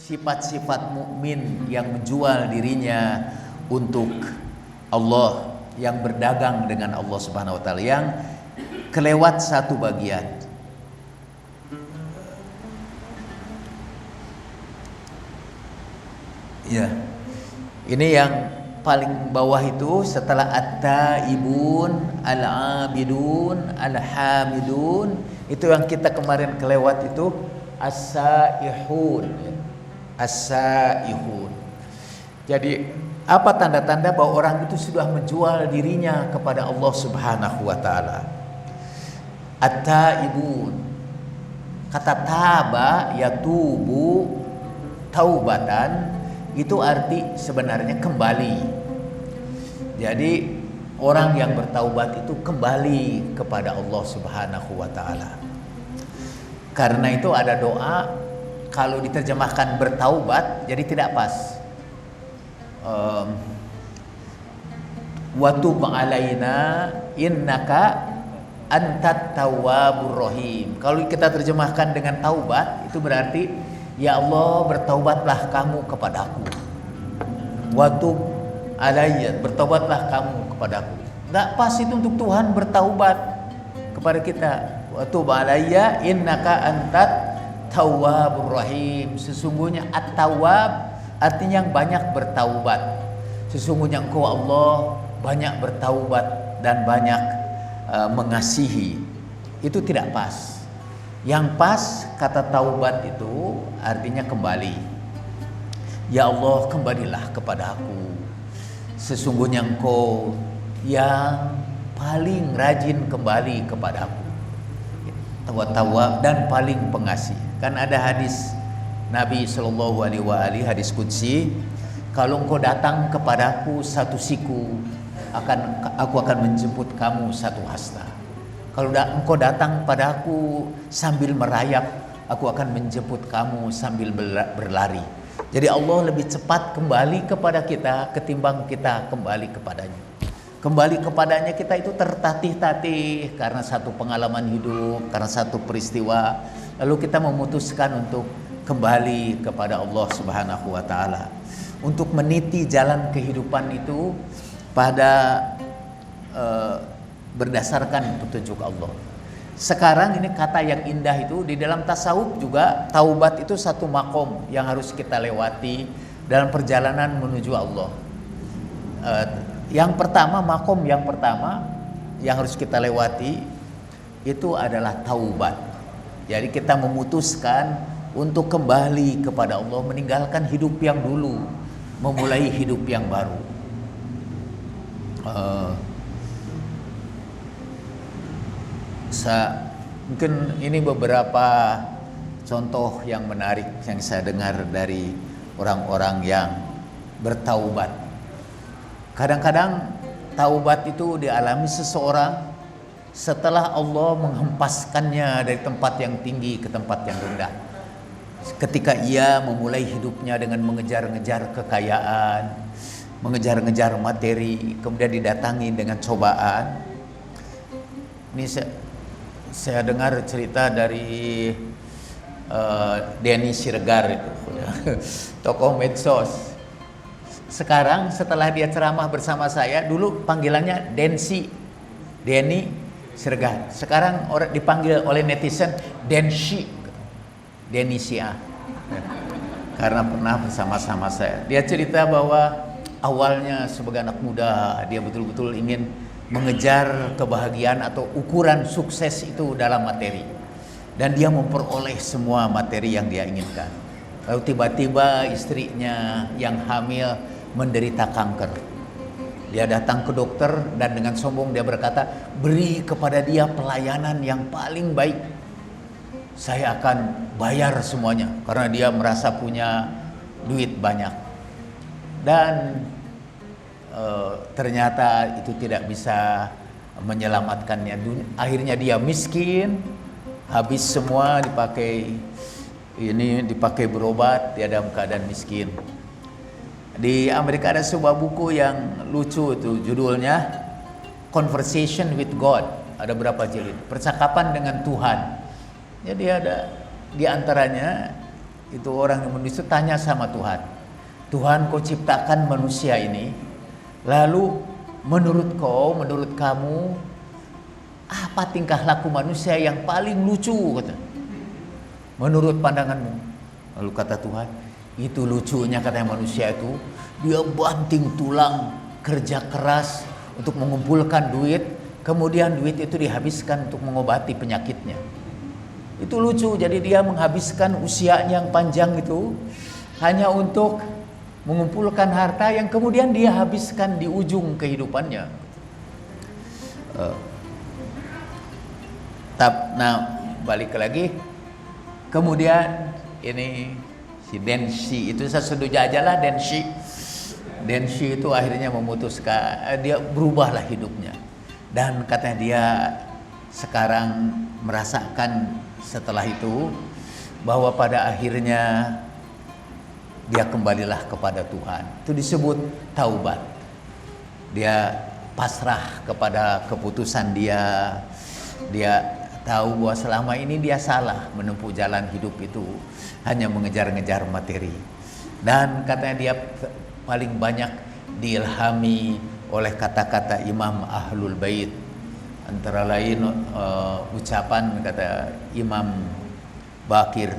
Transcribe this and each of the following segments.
sifat-sifat mukmin yang menjual dirinya untuk Allah, yang berdagang dengan Allah Subhanahu wa taala, yang kelewat satu bagian. Ya. Ini yang paling bawah itu setelah at-taibun, al-abidun, al-hamidun, itu yang kita kemarin kelewat itu as-saihun. As-saihun. Jadi apa tanda-tanda bahwa orang itu sudah menjual dirinya kepada Allah Subhanahu wa taala? At-taibun. Kata taba yatubu taubatan itu arti sebenarnya kembali. Jadi orang yang bertaubat itu kembali kepada Allah Subhanahu wa taala. Karena itu ada doa kalau diterjemahkan bertaubat jadi tidak pas. Wa tub alaina innaka antat tawwabur rahim. Kalau kita terjemahkan dengan taubat itu berarti ya Allah, bertaubatlah kamu kepadaku. Wa tub alayya, bertaubatlah kamu kepadaku. Enggak pas itu untuk Tuhan bertaubat kepada kita. Wa tub alayya innaka antat tawwabur rahim. Sesungguhnya at-tawwab artinya yang banyak bertaubat. Sesungguhnya Engkau Allah banyak bertaubat dan banyak mengasihi. Itu tidak pas. Yang pas kata taubat itu artinya kembali. Ya Allah, kembalilah kepada aku. Sesungguhnya Engkau yang paling rajin kembali kepada aku. Tawab dan paling pengasih. Kan ada hadis Nabi SAW, hadis qudsi, kalau engkau datang kepadaku satu siku, aku akan menjemput kamu satu hasta. Kalau engkau datang padaku sambil merayap, aku akan menjemput kamu sambil berlari. Jadi Allah lebih cepat kembali kepada kita ketimbang kita kembali kepadanya. Kembali kepadanya kita itu tertatih-tatih karena satu pengalaman hidup, karena satu peristiwa. Lalu kita memutuskan untuk kembali kepada Allah Subhanahu wa taala. Untuk meniti jalan kehidupan itu pada berdasarkan petunjuk Allah. Sekarang ini kata yang indah itu di dalam tasawuf juga, taubat itu satu makom yang harus kita lewati dalam perjalanan menuju Allah. Yang pertama, makom yang pertama yang harus kita lewati itu adalah taubat. Jadi kita memutuskan untuk kembali kepada Allah, meninggalkan hidup yang dulu, memulai hidup yang baru. Mungkin ini beberapa contoh yang menarik yang saya dengar dari orang-orang yang bertaubat. Kadang-kadang taubat itu dialami seseorang setelah Allah menghempaskannya dari tempat yang tinggi ke tempat yang rendah. Ketika ia memulai hidupnya dengan mengejar-ngejar kekayaan, mengejar-ngejar materi, kemudian didatangi dengan cobaan. Ini saya dengar cerita dari Denny Siregar itu, tokoh medsos. Sekarang setelah dia ceramah bersama saya, dulu panggilannya Denny Siregar. Sekarang orang dipanggil oleh netizen Denny Sia, karena pernah bersama-sama saya. Dia cerita bahwa awalnya sebagai anak muda dia betul-betul ingin mengejar kebahagiaan atau ukuran sukses itu dalam materi, dan dia memperoleh semua materi yang dia inginkan. Lalu tiba-tiba istrinya yang hamil menderita kanker. Dia datang ke dokter dan dengan sombong dia berkata, beri kepada dia pelayanan yang paling baik, saya akan bayar semuanya, karena dia merasa punya duit banyak. Dan ternyata itu tidak bisa menyelamatkannya. Akhirnya dia miskin, habis semua dipakai berobat, dia dalam keadaan miskin. Di Amerika ada sebuah buku yang lucu itu, judulnya Conversation with God. Ada berapa jilid? Percakapan dengan Tuhan. Jadi ada di antaranya itu orang yang manusia tanya sama Tuhan, Tuhan kau ciptakan manusia ini, lalu menurut kamu apa tingkah laku manusia yang paling lucu, kata, menurut pandanganmu? Lalu kata Tuhan, itu lucunya katanya manusia itu, dia banting tulang, kerja keras untuk mengumpulkan duit, kemudian duit itu dihabiskan untuk mengobati penyakitnya. Itu lucu, jadi dia menghabiskan usianya yang panjang itu hanya untuk mengumpulkan harta yang kemudian dia habiskan di ujung kehidupannya. Nah, balik lagi, kemudian ini si Denshi itu sesudah aja lah Denshi itu akhirnya memutuskan, dia berubahlah hidupnya, dan katanya dia sekarang merasakan setelah itu bahwa pada akhirnya dia kembalilah kepada Tuhan. Itu disebut taubat. Dia pasrah kepada keputusan dia. Dia tahu bahwa selama ini dia salah menempuh jalan hidup itu, hanya mengejar-ngejar materi. Dan katanya dia paling banyak diilhami oleh kata-kata Imam Ahlul Bait. Antara lain ucapan kata Imam Bakir.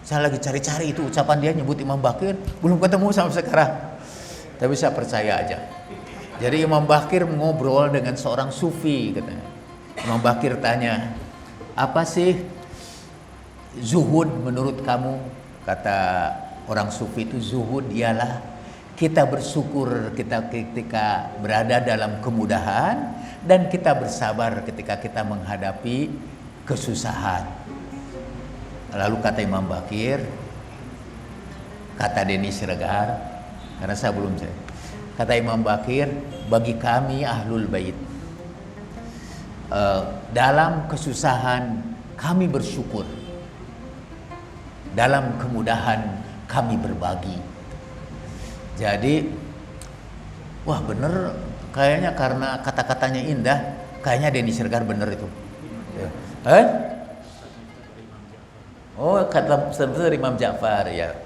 Saya lagi cari-cari itu ucapan dia, nyebut Imam Bakir, belum ketemu sampai sekarang. Tapi saya percaya aja. Jadi Imam Bakir ngobrol dengan seorang sufi katanya. Imam Bakir tanya, apa sih zuhud menurut kamu? Kata orang sufi itu, zuhud ialah kita bersyukur ketika berada dalam kemudahan, dan kita bersabar ketika kita menghadapi kesusahan. Lalu kata Imam Bakir, kata Denny Siregar, karena saya belum saya, kata Imam Bakir, bagi kami Ahlul Bait, dalam kesusahan kami bersyukur, dalam kemudahan kami berbagi. Jadi, wah bener, kayaknya karena kata-katanya indah, kayaknya Denny Siregar bener itu. Oh, kata sebenarnya Imam Ja'far ya.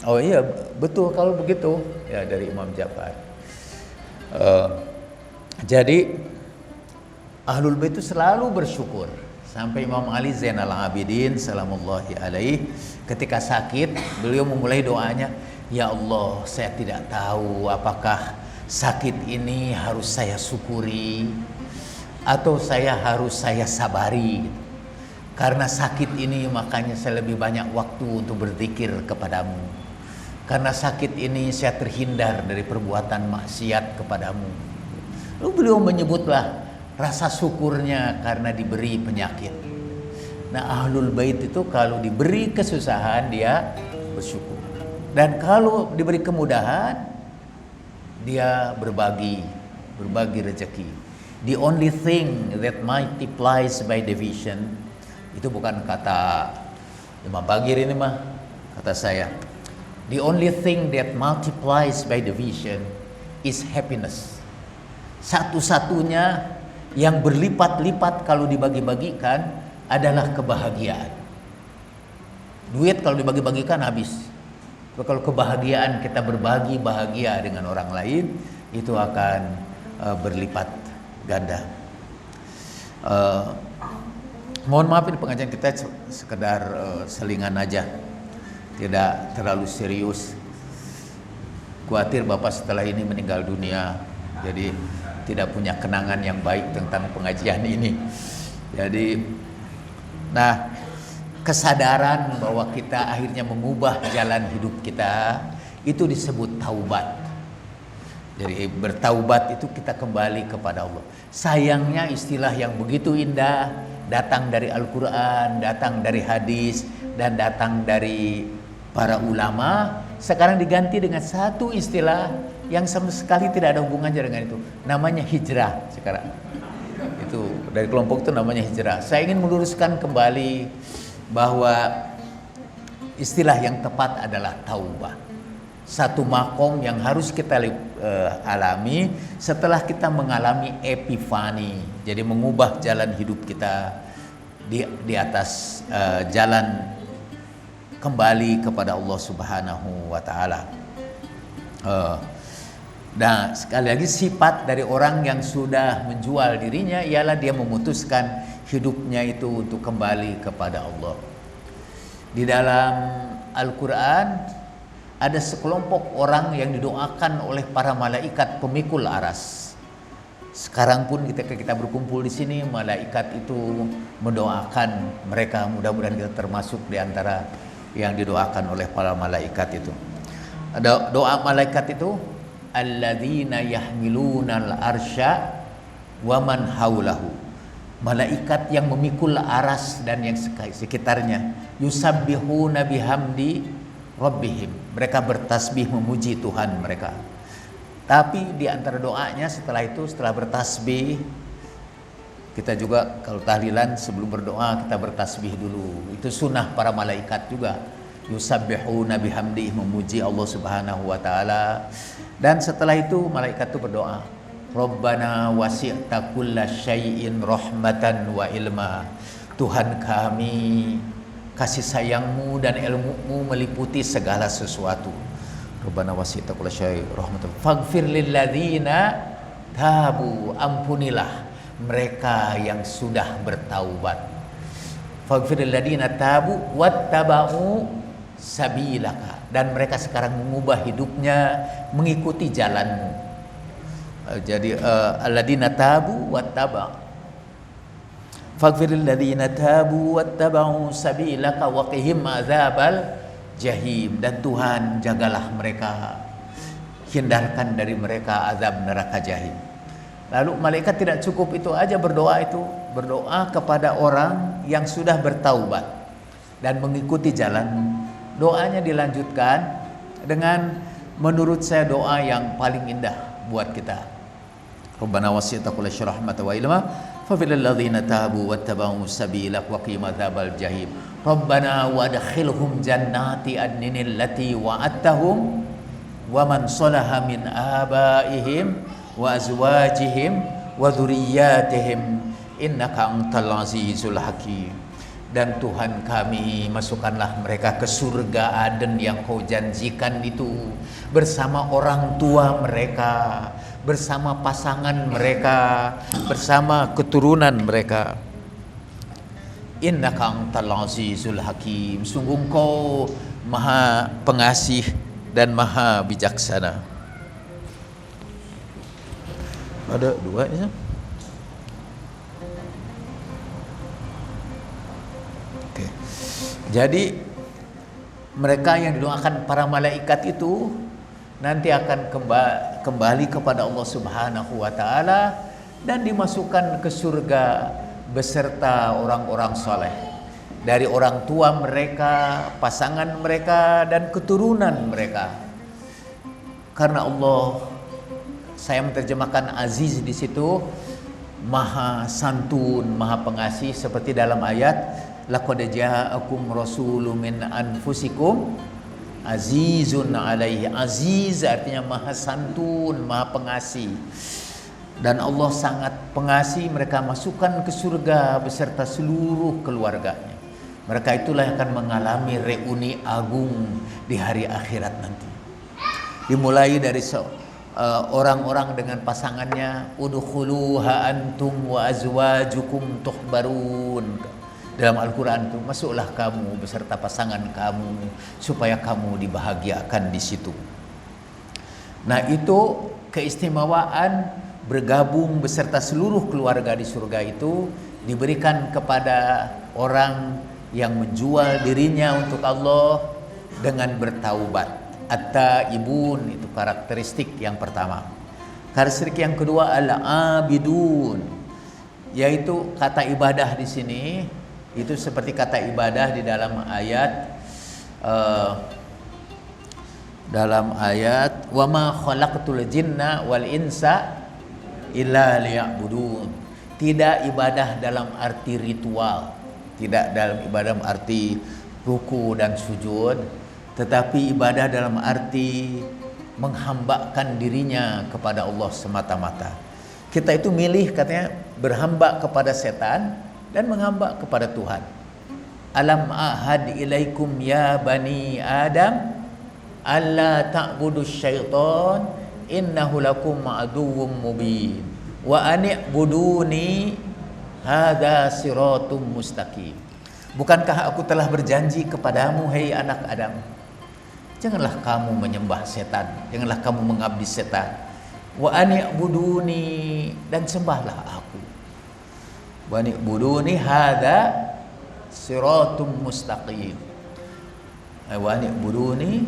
Oh iya, betul kalau begitu ya, dari Imam Ja'far. Jadi Ahlul Bait itu selalu bersyukur. Sampai Imam Ali Zainal Abidin salamullahi alaih ketika sakit, beliau memulai doanya, ya Allah, saya tidak tahu apakah sakit ini harus saya syukuri atau harus saya sabari. Karena sakit ini makanya saya lebih banyak waktu untuk berzikir kepadamu. Karena sakit ini saya terhindar dari perbuatan maksiat kepadamu. Lalu beliau menyebutlah rasa syukurnya karena diberi penyakit. Nah, Ahlul Bait itu kalau diberi kesusahan dia bersyukur. Dan kalau diberi kemudahan dia berbagi rezeki. The only thing that multiplies by division, itu bukan kata Imam Bagir ini mah, kata saya. The only thing that multiplies by division is happiness. Satu-satunya yang berlipat-lipat kalau dibagi-bagikan adalah kebahagiaan. Duit kalau dibagi-bagikan habis. Kalau kebahagiaan kita berbagi bahagia dengan orang lain, itu akan berlipat ganda. Mohon maaf, ini pengajian kita sekedar selingan aja, tidak terlalu serius. Khawatir Bapak setelah ini meninggal dunia, jadi tidak punya kenangan yang baik tentang pengajian ini. Jadi, nah, kesadaran bahwa kita akhirnya mengubah jalan hidup kita, itu disebut taubat. Jadi bertaubat itu kita kembali kepada Allah. Sayangnya istilah yang begitu indah datang dari Al-Quran, datang dari hadis, dan datang dari para ulama, sekarang diganti dengan satu istilah yang sama sekali tidak ada hubungannya dengan itu. Namanya hijrah sekarang. Itu dari kelompok itu namanya hijrah. Saya ingin meluruskan kembali bahwa istilah yang tepat adalah taubah. Satu makom yang harus kita alami setelah kita mengalami epifani. Jadi mengubah jalan hidup kita di atas jalan kembali kepada Allah Subhanahu wa taala. Nah, sekali lagi sifat dari orang yang sudah menjual dirinya ialah dia memutuskan hidupnya itu untuk kembali kepada Allah. Di dalam Al-Quran ada sekelompok orang yang didoakan oleh para malaikat pemikul aras. Sekarang pun ketika kita berkumpul di sini, malaikat itu mendoakan mereka. Mudah-mudahan kita termasuk di antara yang didoakan oleh para malaikat itu. Ada doa malaikat itu, alladzina yahmilunal arsya wa man haulahu. Malaikat yang memikul aras dan yang sekitarnya, yusabbihuna bihamdi rabbihim. Mereka bertasbih memuji Tuhan mereka. Tapi di antara doanya setelah itu, setelah bertasbih, kita juga kalau tahlilan sebelum berdoa kita bertasbih dulu. Itu sunnah para malaikat juga. Yusabbihuna bihamdi, memuji Allah Subhanahu wa taala. Dan setelah itu malaikat itu berdoa, Rabbana wasi'ta kulla syai'in rahmatan wa ilma. Tuhan kami, kasih sayangmu dan ilmumu meliputi segala sesuatu. Rabbana wasi'ta kulla syai'in rahmatan faghfir lil ladzina tabu. Ampunilah mereka yang sudah bertaubat. Faghfir lil ladzina tabu wattaba'u sabilaka. Dan mereka sekarang mengubah hidupnya mengikuti jalanmu. Jadi alladzina tabu wattaba' faghfiril ladzina tabu wattaba'u sabilaka wa qihim adzabal jahim. Dan Tuhan jagalah mereka, hindarkan dari mereka azab neraka jahim. Lalu malaikat tidak cukup itu aja berdoa itu, berdoa kepada orang yang sudah bertaubat dan mengikuti jalan. Doanya dilanjutkan dengan menurut saya doa yang paling indah buat kita. Rabbana wasi'ta kulla syai'in rahmatan wa ilma fafil ladzina tabu wattaba'u sabilak wa qihim adzabal jahim. Rabbana wadkhilhum jannati adnin allati wa'adtahum wa man salaha min abaihim wa azwajihim wa dzurriyyatihim innaka antal azizul hakim. Dan Tuhan kami, masukkanlah mereka ke surga Aden yang kau janjikan itu, bersama orang tua mereka, bersama pasangan mereka, bersama keturunan mereka. Innaka antal azizul hakim. Sungguh kau maha pengasih dan maha bijaksana. Ada dua ya. Jadi mereka yang didoakan para malaikat itu nanti akan kembali kepada Allah Subhanahu wa taala dan dimasukkan ke surga beserta orang-orang soleh, dari orang tua mereka, pasangan mereka dan keturunan mereka. Karena Allah, saya menerjemahkan aziz di situ, maha santun, maha pengasih, seperti dalam ayat laqad ja'akum rasulun min anfusikum azizun alaihi. Aziz artinya maha santun, maha pengasih. Dan Allah sangat pengasih, mereka masukkan ke surga beserta seluruh keluarganya. Mereka itulah yang akan mengalami reuni agung di hari akhirat nanti. Dimulai dari orang-orang dengan pasangannya, udkhuluha antum wa azwajukum tuhbarun. Dalam Al-Quran itu, masuklah kamu beserta pasangan kamu supaya kamu dibahagiakan di situ. Nah, itu keistimewaan bergabung beserta seluruh keluarga di surga itu diberikan kepada orang yang menjual dirinya untuk Allah dengan bertaubat. At-taibun itu karakteristik yang pertama. Karakteristik yang kedua al-abidun, yaitu kata ibadah di sini itu seperti kata ibadah di dalam ayat wa ma khalaqtul jinna wal insa illa liya'budun. Tidak ibadah dalam arti ritual, tidak dalam ibadah arti ruku dan sujud, tetapi ibadah dalam arti menghambakan dirinya kepada Allah semata-mata. Kita itu milih katanya berhamba kepada setan dan menghamba kepada Tuhan. Alam ahad ilaikum ya bani Adam alla ta'budu syaitan innahu lakum aduwwum mubin wa ani'buduni hadza siratum mustaqim. Bukankah aku telah berjanji kepadamu, hai anak Adam, janganlah kamu menyembah setan, janganlah kamu mengabdi setan. Wa ani'buduni, dan sembahlah aku. Wa ani'buduni hadza siratum mustaqim. Wa ani'buduni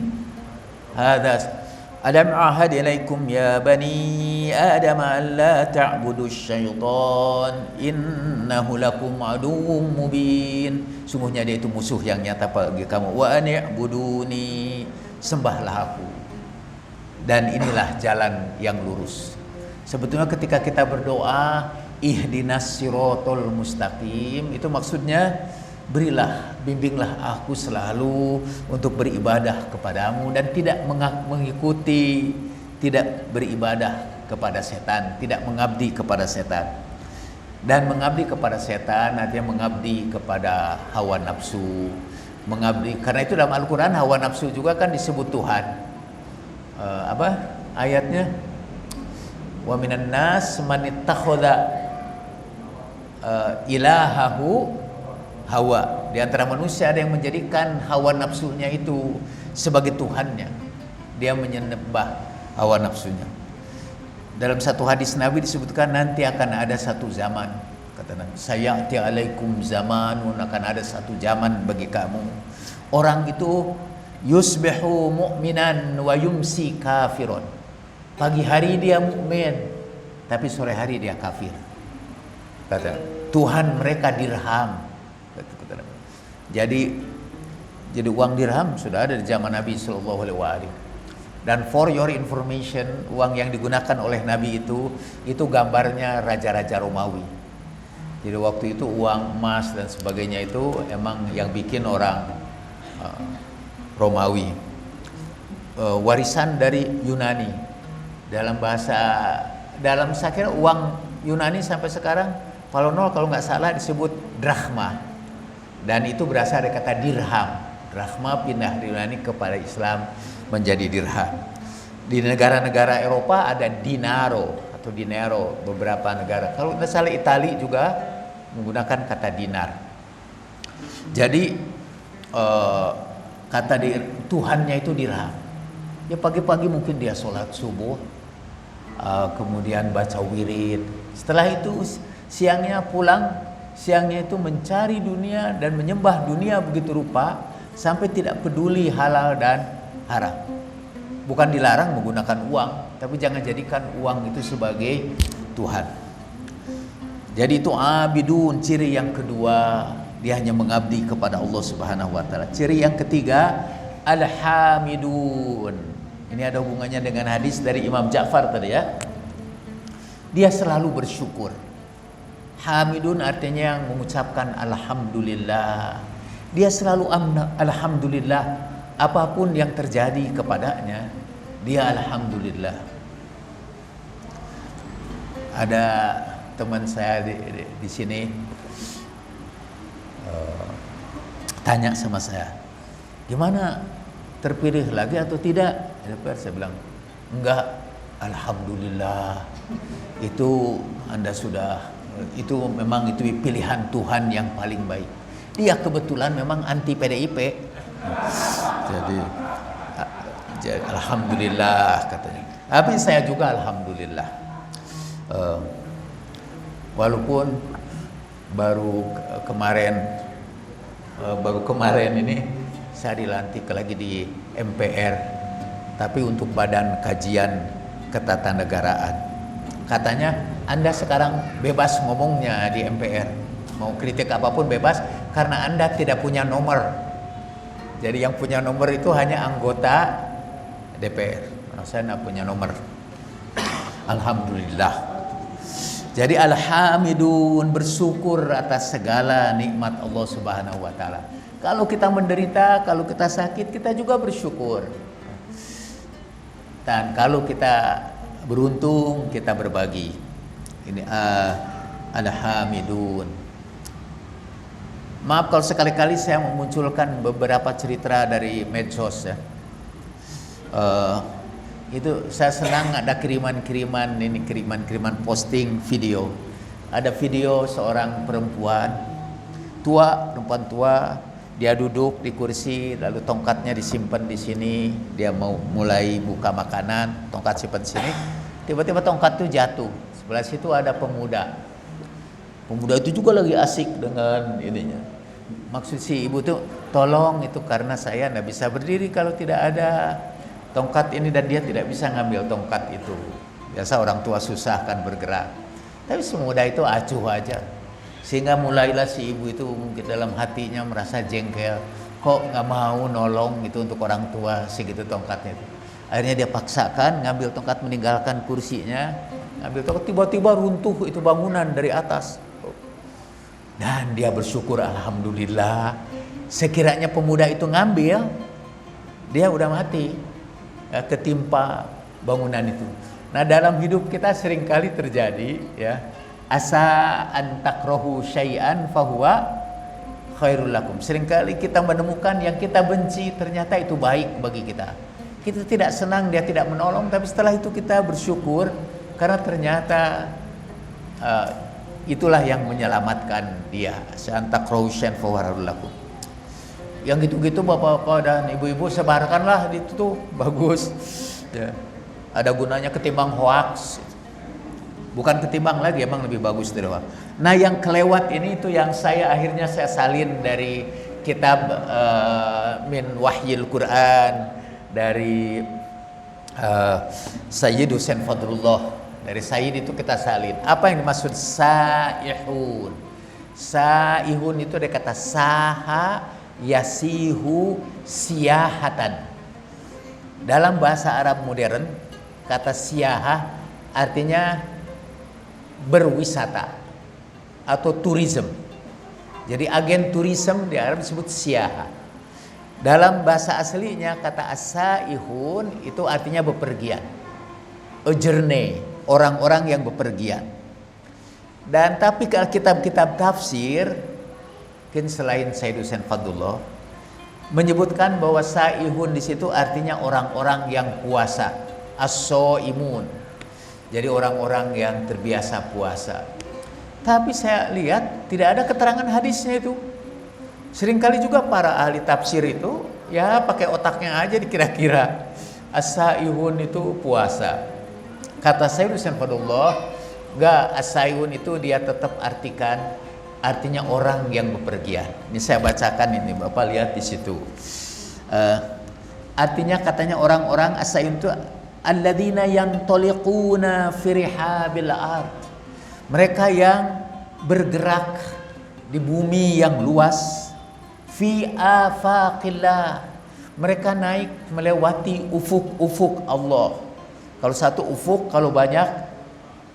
hadza alam ahad ilaikum ya bani Adam alla ta'budu syaitan innahu lakum aduwwum mubin. Sungguhnya dia itu musuh yang nyata bagi kamu. Wa ani'buduni, sembahlah aku. Dan inilah jalan yang lurus. Sebetulnya ketika kita berdoa ihdinas siratal mustaqim, itu maksudnya berilah, bimbinglah aku selalu untuk beribadah kepadamu dan tidak mengikuti, tidak beribadah kepada setan, tidak mengabdi kepada setan. Dan mengabdi kepada setan artinya mengabdi kepada hawa nafsu, mengabdi, karena itu dalam Al-Quran hawa nafsu juga kan disebut Tuhan. Apa ayatnya? Wa minan nas man ittakhadha ilahahu hawa. Di antara manusia ada yang menjadikan hawa nafsunya itu sebagai Tuhannya. Dia menyembah hawa nafsunya. Dalam satu hadis Nabi disebutkan nanti akan ada satu zaman, kata Nabi, sayati alaikum zamanun, akan ada satu zaman bagi kamu. Orang itu yusbihu mu'minan wa yumsi kafirun. Pagi hari dia mukmin, tapi sore hari dia kafir. Kata Tuhan mereka dirham. Jadi uang dirham sudah ada di zaman Nabi Sallallahu Alaihi Wasallam. Dan for your information, uang yang digunakan oleh Nabi itu gambarnya raja-raja Romawi. Jadi waktu itu uang emas dan sebagainya itu emang yang bikin orang Romawi. Warisan dari Yunani. Dalam saya kira uang Yunani sampai sekarang kalau nggak salah disebut drachma. Dan itu berasal dari kata dirham. Drachma pindah dari Yunani kepada Islam menjadi dirham. Di negara-negara Eropa ada dinaro atau dinero, beberapa negara. Kalau nggak salah Italia juga menggunakan kata dinar. Jadi kata Tuhannya itu dirham. Ya pagi-pagi mungkin dia sholat subuh, kemudian baca wirid. Setelah itu siangnya pulang. Siangnya itu mencari dunia dan menyembah dunia begitu rupa sampai tidak peduli halal dan haram. Bukan dilarang menggunakan uang, tapi jangan jadikan uang itu sebagai Tuhan. Jadi itu abidun, ciri yang kedua, dia hanya mengabdi kepada Allah Subhanahu wa taala. Ciri yang ketiga, alhamidun. Ini ada hubungannya dengan hadis dari Imam Ja'far tadi ya. Dia selalu bersyukur. Hamidun artinya yang mengucapkan alhamdulillah. Dia selalu alhamdulillah, apapun yang terjadi kepadanya, dia alhamdulillah. Ada teman saya di sini tanya sama saya, gimana, terpilih lagi atau tidak? Saya bilang enggak, alhamdulillah. Itu Anda sudah, itu memang itu pilihan Tuhan yang paling baik. Dia kebetulan memang anti PDIP. Jadi alhamdulillah katanya. Tapi saya juga alhamdulillah. Walaupun baru kemarin ini saya dilantik lagi di MPR, tapi untuk Badan Kajian Ketatanegaraan. Katanya Anda sekarang bebas ngomongnya di MPR, mau kritik apapun bebas karena Anda tidak punya nomor. Jadi yang punya nomor itu hanya anggota DPR. Nah, saya tidak punya nomor. Alhamdulillah. Jadi alhamidun, bersyukur atas segala nikmat Allah Subhanahu wa taala. Kalau kita menderita, kalau kita sakit, kita juga bersyukur. Dan kalau kita beruntung, kita berbagi. Ini alhamidun. Maaf kalau sekali-kali saya memunculkan beberapa cerita dari medsos ya. Itu saya senang ada kiriman-kiriman posting video. Ada video seorang perempuan tua, dia duduk di kursi, lalu tongkatnya disimpan di sini, dia mau mulai buka makanan, tongkat simpan di sini, tiba-tiba tongkat itu jatuh. Sebelah situ ada pemuda. Pemuda itu juga lagi asik dengan ininya. Maksud si ibu tuh, tolong itu karena saya tidak bisa berdiri kalau tidak ada tongkat ini, dan dia tidak bisa ngambil tongkat itu. Biasa orang tua susah kan bergerak. Tapi si pemuda itu acuh aja. Sehingga mulailah si ibu itu mungkin dalam hatinya merasa jengkel. Kok nggak mau nolong itu untuk orang tua segitu tongkatnya itu. Akhirnya dia paksakan ngambil tongkat, meninggalkan kursinya, ngambil tongkat, tiba-tiba runtuh itu bangunan dari atas. Dan dia bersyukur, alhamdulillah. Sekiranya pemuda itu ngambil, dia udah mati, ketimpa bangunan itu. Nah, dalam hidup kita seringkali terjadi ya, asa antakrohu syai'an fahuwa khairul lakum. Seringkali kita menemukan yang kita benci ternyata itu baik bagi kita. Kita tidak senang dia tidak menolong, tapi setelah itu kita bersyukur karena ternyata itulah yang menyelamatkan dia. Antakrohu syai'an fahuwa khairul lakum. Yang gitu-gitu bapak-bapak dan ibu-ibu sebarkanlah itu tuh, bagus ya. Ada gunanya ketimbang hoax. Bukan ketimbang lagi, emang lebih bagus dari hoax. Nah, yang kelewat ini itu yang akhirnya saya salin dari kitab Min Wahyil Quran dari Sayyid Husain Fadlullah. Dari Sayyid itu kita salin. Apa yang dimaksud saihun? Saihun itu ada kata saha yasihu siyahatan. Dalam bahasa Arab modern, kata siyahah artinya berwisata atau tourism. Jadi agen tourism di Arab disebut siyahah. Dalam bahasa aslinya kata as-saihun itu artinya bepergian, a journey, orang-orang yang bepergian. Dan tapi kalau kitab-kitab tafsir, mungkin selain Sayyid Husain Fadlullah, menyebutkan bahwa saihun di situ artinya orang-orang yang puasa, as-shaimun. Jadi orang-orang yang terbiasa puasa. Tapi saya lihat tidak ada keterangan hadisnya itu. Seringkali juga para ahli tafsir itu ya pakai otaknya aja dikira-kira as-saihun itu puasa. Kata Sayyid Husain Fadlullah, enggak, as-saihun itu dia tetap artinya orang yang bepergian. Ini saya bacakan ini, Bapak lihat di situ. Artinya katanya orang-orang as-saihun itu alladzina yantaliquna fi rihabil ard. Mereka yang bergerak di bumi yang luas, fi afaqillah. Mereka naik melewati ufuk-ufuk Allah. Kalau satu ufuk, kalau banyak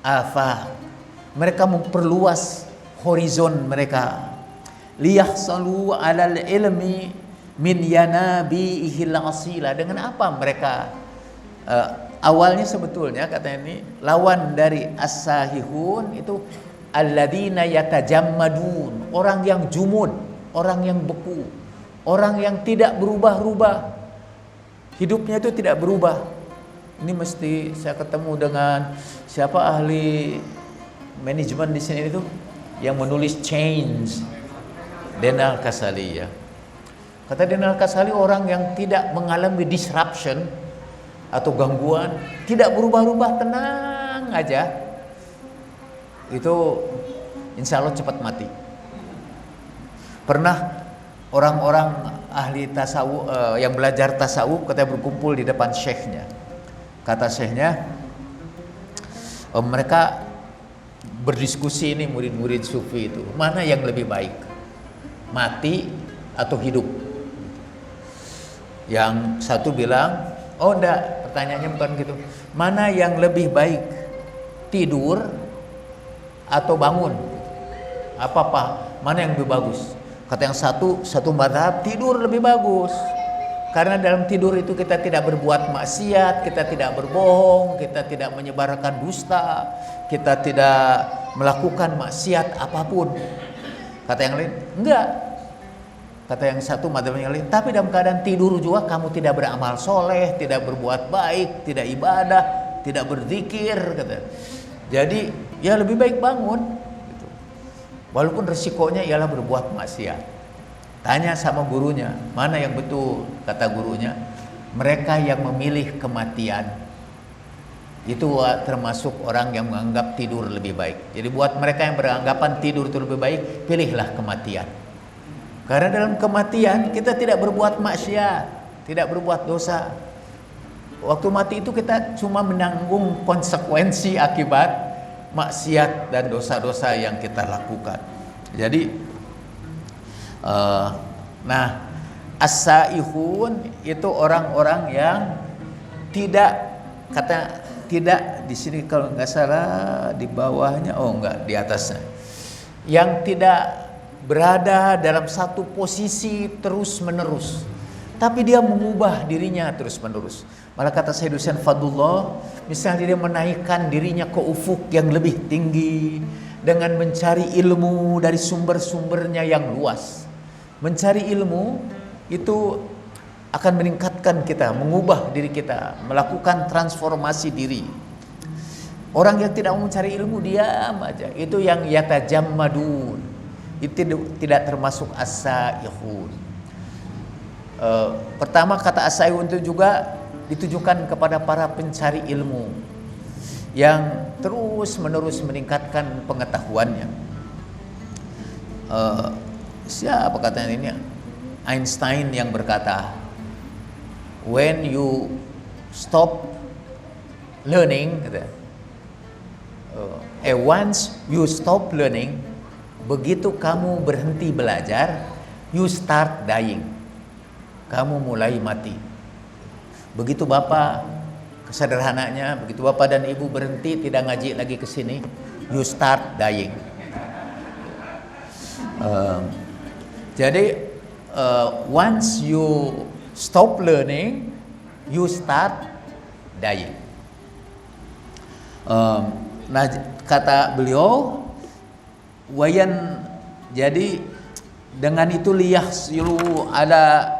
afaq. Mereka memperluas horizon mereka. Liyahsalu alal ilmi min yanabihil asila. Dengan apa mereka awalnya sebetulnya katanya ini lawan dari as-sahihun itu alladzina yatajammadun, orang yang jumud, orang yang beku, orang yang tidak berubah-ubah. Hidupnya itu tidak berubah. Ini mesti saya ketemu dengan siapa ahli manajemen di sini itu yang menulis Change, Denal Kasali ya. Kata Denal Kasali, orang yang tidak mengalami disruption atau gangguan, tidak berubah-ubah, tenang aja, itu insya Allah cepat mati. Pernah orang-orang ahli tasawuf yang belajar tasawuf katanya berkumpul di depan syekhnya. Kata syekhnya, mereka berdiskusi ini murid-murid sufi itu, mana yang lebih baik, mati atau hidup? Yang satu bilang, oh enggak, pertanyaannya bukan gitu, mana yang lebih baik, tidur atau bangun? Apa mana yang lebih bagus? Kata yang satu mazhab, tidur lebih bagus, karena dalam tidur itu kita tidak berbuat maksiat, kita tidak berbohong, kita tidak menyebarkan dusta, kita tidak melakukan maksiat apapun. Kata yang lain, enggak, Kata yang satu, madzhab yang lain, tapi dalam keadaan tidur juga kamu tidak beramal soleh, tidak berbuat baik, tidak ibadah, tidak berzikir, kata. Jadi ya lebih baik bangun gitu. Walaupun resikonya ialah berbuat maksiat. Tanya sama gurunya, mana yang betul? Kata gurunya, mereka yang memilih kematian itu termasuk orang yang menganggap tidur lebih baik. Jadi buat mereka yang beranggapan tidur itu lebih baik, pilihlah kematian. Karena dalam kematian kita tidak berbuat maksiat, tidak berbuat dosa. Waktu mati itu kita cuma menanggung konsekuensi akibat maksiat dan dosa-dosa yang kita lakukan. Jadi nah, as-saihun itu orang-orang yang tidak di sini kalau nggak salah di bawahnya, oh enggak, di atasnya, yang tidak berada dalam satu posisi terus menerus, tapi dia mengubah dirinya terus menerus. Malah kata Sayyid Husain Fadullah, misalnya dia menaikkan dirinya ke ufuk yang lebih tinggi dengan mencari ilmu dari sumber-sumbernya yang luas. Mencari ilmu itu akan meningkatkan kita, mengubah diri kita, melakukan transformasi diri. Orang yang tidak mau mencari ilmu diam aja, itu yang yatajammadun, itu tidak termasuk as-saihun. Pertama kata as-saihun itu juga ditujukan kepada para pencari ilmu yang terus menerus meningkatkan pengetahuannya. Siapa katanya ini? Einstein yang berkata, when you stop learning, once you stop learning, begitu kamu berhenti belajar, you start dying, kamu mulai mati. Begitu Bapak, kesederhananya, begitu Bapak dan Ibu berhenti tidak ngaji lagi ke sini, you start dying. Jadi once you stop learning, you start dying. Nah, kata beliau, wayan, jadi dengan itu liyahsilu ala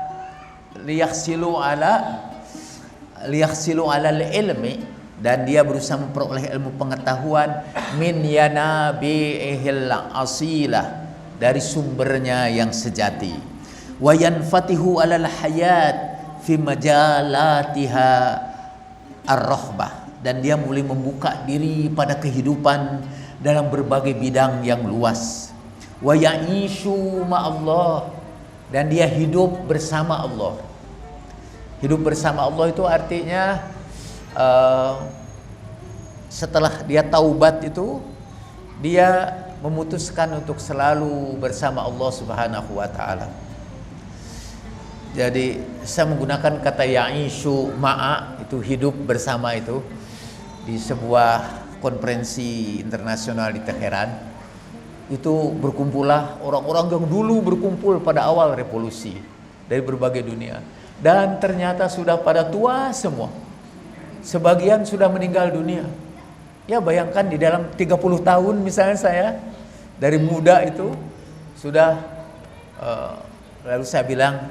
ilmi, dan dia berusaha memperoleh ilmu pengetahuan min yanabi'ihil asilah, dari sumbernya yang sejati. Wa yanfatihu alal hayat fi majalatiha ar-rahbah, dan dia mulai membuka diri pada kehidupan dalam berbagai bidang yang luas. Wa ya'ishu ma'allah, dan dia hidup bersama Allah. Hidup bersama Allah itu artinya setelah dia taubat itu, dia memutuskan untuk selalu bersama Allah Subhanahu wa taala. Jadi saya menggunakan kata ya'ishu ma'a, itu hidup bersama, itu di sebuah konferensi internasional di Teheran. Itu berkumpullah orang-orang yang dulu berkumpul pada awal revolusi dari berbagai dunia, dan ternyata sudah pada tua semua. Sebagian sudah meninggal dunia. Ya bayangkan di dalam 30 tahun misalnya saya dari muda itu sudah lalu saya bilang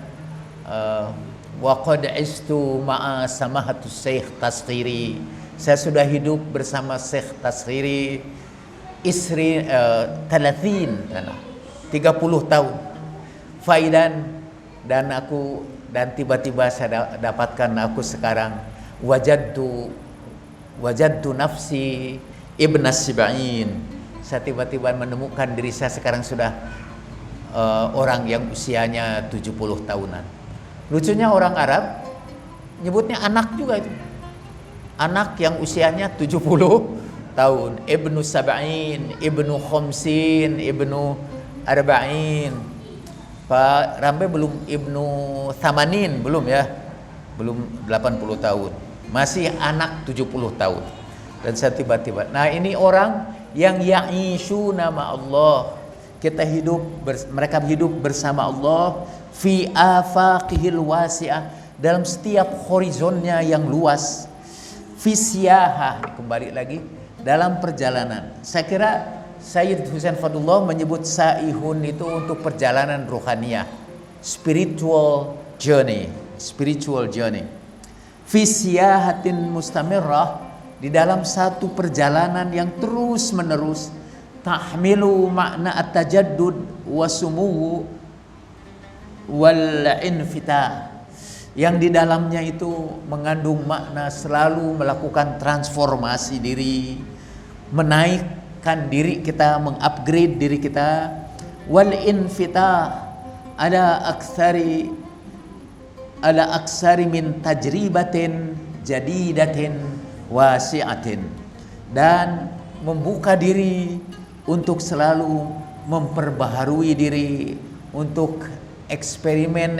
wa qad istu ma'a samahatus Syekh Tasghiri, saya sudah hidup bersama Syekh Tasghiri isri 30 tahun faidan, dan tiba-tiba saya dapatkan aku sekarang wajadtu nafsi ibnas sib'in, saya tiba-tiba menemukan diri saya sekarang sudah orang yang usianya 70 tahunan. Lucunya orang Arab nyebutnya anak juga itu. Anak yang usianya 70 tahun, ibnu sab'in, ibnu khomsin, ibnu arba'in. Pak Rambe belum ibnu thamanin, belum ya, belum 80 tahun, masih anak 70 tahun. Dan saya tiba-tiba, nah ini orang yang ya'ishu nama Allah, mereka hidup bersama Allah fi afaqihil wasi'ah, dalam setiap horizonnya yang luas, fi siyahah, kembali lagi dalam perjalanan. Saya kira Sayyid Husain Fadullah menyebut saihun itu untuk perjalanan ruhaniyah. spiritual journey, fi siyahatin mustamirrah, di dalam satu perjalanan yang terus menerus, tahmilu makna at-tajaddud wa sumuhu wal infitah, yang di dalamnya itu mengandung makna selalu melakukan transformasi diri, menaikkan diri kita, mengupgrade diri kita, wal infitah ala aksari min tajribatin jadidatin wasi'atin, dan membuka diri untuk selalu memperbaharui diri untuk eksperimen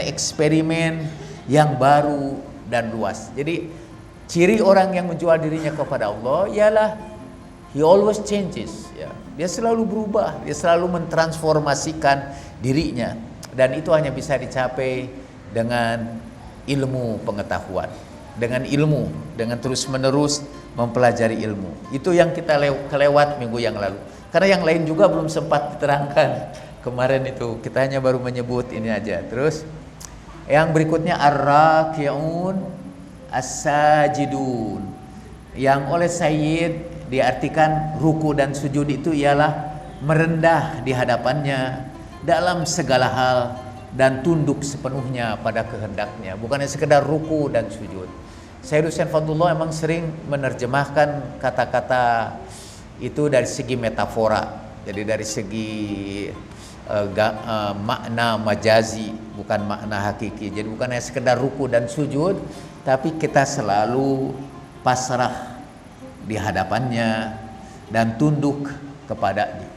yang baru dan luas. Jadi ciri orang yang menjual dirinya kepada Allah ialah he always changes, ya. Dia selalu berubah, dia selalu mentransformasikan dirinya, dan itu hanya bisa dicapai dengan ilmu pengetahuan, dengan terus menerus mempelajari ilmu. Itu yang kita kelewat minggu yang lalu, karena yang lain juga belum sempat diterangkan kemarin itu, kita hanya baru menyebut ini aja. Terus yang berikutnya ar-raki'un as-sajidun, yang oleh Sayyid diartikan ruku dan sujud itu ialah merendah di hadapannya dalam segala hal dan tunduk sepenuhnya pada kehendaknya, bukannya sekedar ruku dan sujud. Sayyid Husain Fadlullah memang sering menerjemahkan kata-kata itu dari segi metafora, jadi dari segi makna majazi, bukan makna hakiki. Jadi bukan hanya sekedar ruku dan sujud, tapi kita selalu pasrah di hadapannya dan tunduk kepadanya.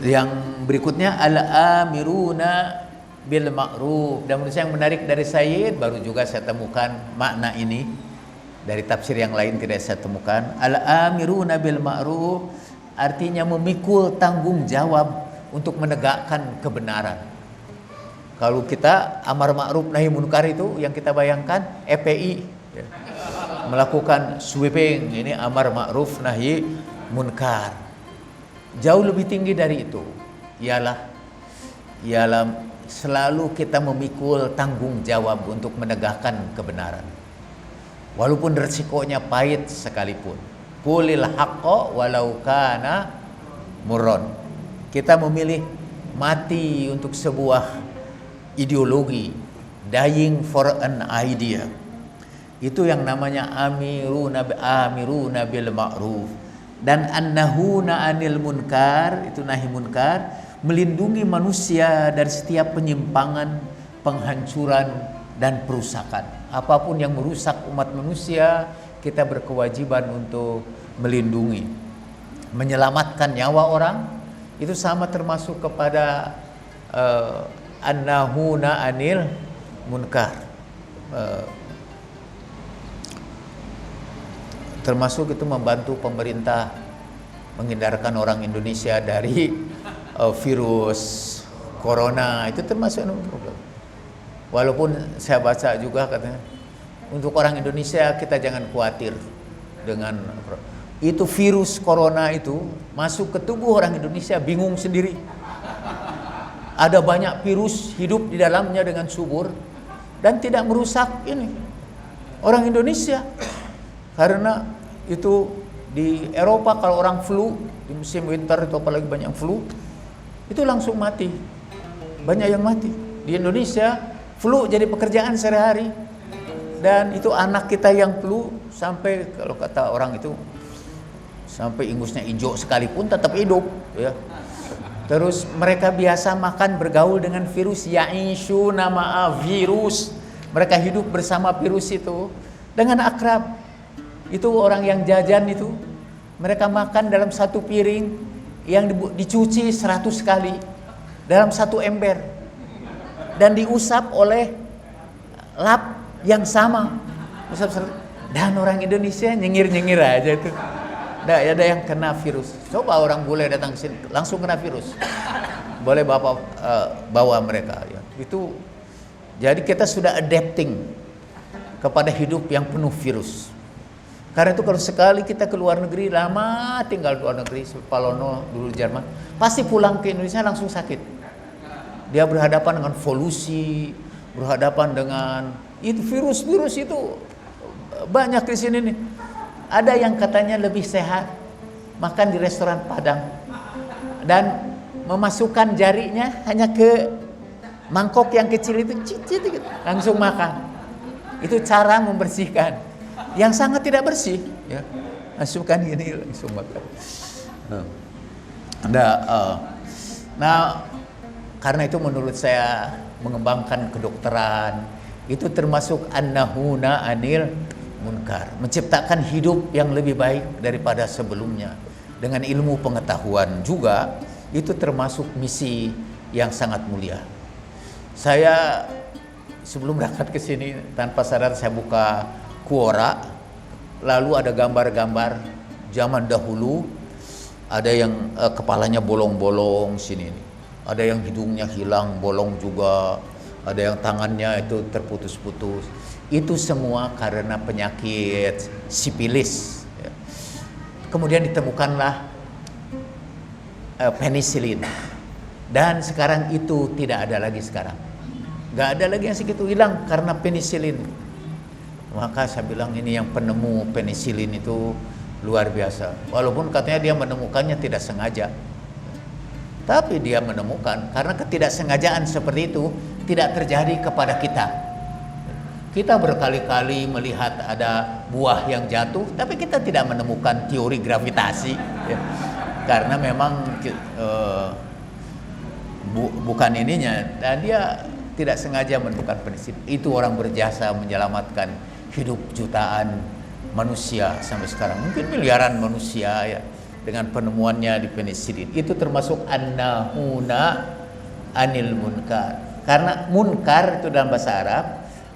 Yang berikutnya al-amiruna bil ma'ruf, dan menurut saya yang menarik dari Sayyid, baru juga saya temukan makna ini dari tafsir yang lain tidak saya temukan. Al-amiruna bil ma'ruf artinya memikul tanggung jawab untuk menegakkan kebenaran. Kalau kita amar ma'ruf nahi munkar itu yang kita bayangkan EPI, ya, melakukan sweeping, ini amar ma'ruf nahi munkar. Jauh lebih tinggi dari itu ialah selalu kita memikul tanggung jawab untuk menegakkan kebenaran, walaupun resikonya pahit sekalipun. Qulil haqqo walau kana murron. Kita memilih mati untuk sebuah ideologi, dying for an idea. Itu yang namanya amiruna bil ma'ruf. Dan annahuna anil munkar, itu nahi munkar, melindungi manusia dari setiap penyimpangan, penghancuran dan perusakan. Apapun yang merusak umat manusia, kita berkewajiban untuk melindungi, menyelamatkan nyawa orang. Itu sama termasuk kepada annahuna anil munkar, termasuk itu membantu pemerintah menghindarkan orang Indonesia dari virus corona. Itu termasuk problem. Walaupun saya baca juga katanya untuk orang Indonesia kita jangan khawatir dengan itu, virus corona itu masuk ke tubuh orang Indonesia bingung sendiri. Ada banyak virus hidup di dalamnya dengan subur dan tidak merusak ini orang Indonesia. Karena itu di Eropa kalau orang flu di musim winter itu, apalagi banyak flu, itu langsung mati. Banyak yang mati. Di Indonesia flu jadi pekerjaan sehari-hari. Dan itu anak kita yang flu sampai, kalau kata orang itu, sampai ingusnya hijau sekalipun tetap hidup, ya. Terus mereka biasa makan bergaul dengan virus, ya'ishu nama virus. Mereka hidup bersama virus itu dengan akrab. Itu orang yang jajan itu, mereka makan dalam satu piring yang dicuci 100 kali dalam satu ember dan diusap oleh lap yang sama. Dan orang Indonesia nyengir-nyengir aja itu. Nggak ada yang kena virus. Coba orang bule datang sini langsung kena virus. Boleh Bapak bawa mereka, ya. Itu jadi kita sudah adapting kepada hidup yang penuh virus. Karena itu kalau sekali kita ke luar negeri, lama tinggal di luar negeri, Palono dulu Jerman, pasti pulang ke Indonesia langsung sakit. Dia berhadapan dengan polusi, berhadapan dengan itu virus-virus itu banyak di sini nih. Ada yang katanya lebih sehat makan di restoran Padang dan memasukkan jarinya hanya ke mangkok yang kecil itu, cicit langsung makan. Itu cara membersihkan yang sangat tidak bersih. Ya, masukkan ini langsung makan. Nah, karena itu menurut saya mengembangkan kedokteran itu termasuk an-nahuna anil munkar, menciptakan hidup yang lebih baik daripada sebelumnya dengan ilmu pengetahuan juga. Itu termasuk misi yang sangat mulia. Saya sebelum berangkat ke sini tanpa sadar saya buka Quora, lalu ada gambar-gambar zaman dahulu. Ada yang kepalanya bolong-bolong sini nih. Ada yang hidungnya hilang bolong juga, ada yang tangannya itu terputus-putus. Itu semua karena penyakit sipilis. Kemudian ditemukanlah penisilin, dan sekarang itu tidak ada lagi sekarang. Nggak ada lagi yang segitu, hilang karena penisilin. Maka saya bilang ini yang penemu penisilin itu luar biasa. Walaupun katanya dia menemukannya tidak sengaja, tapi dia menemukan karena ketidaksengajaan seperti itu tidak terjadi kepada kita. Kita berkali-kali melihat ada buah yang jatuh, tapi kita tidak menemukan teori gravitasi, ya. Karena memang bukan ininya, dan dia tidak sengaja menemukan penisilin. Itu orang berjasa menyelamatkan hidup jutaan manusia sampai sekarang, mungkin miliaran manusia ya, dengan penemuannya di penisilin. Itu termasuk an-nahuna anil munkar. Karena munkar itu dalam bahasa Arab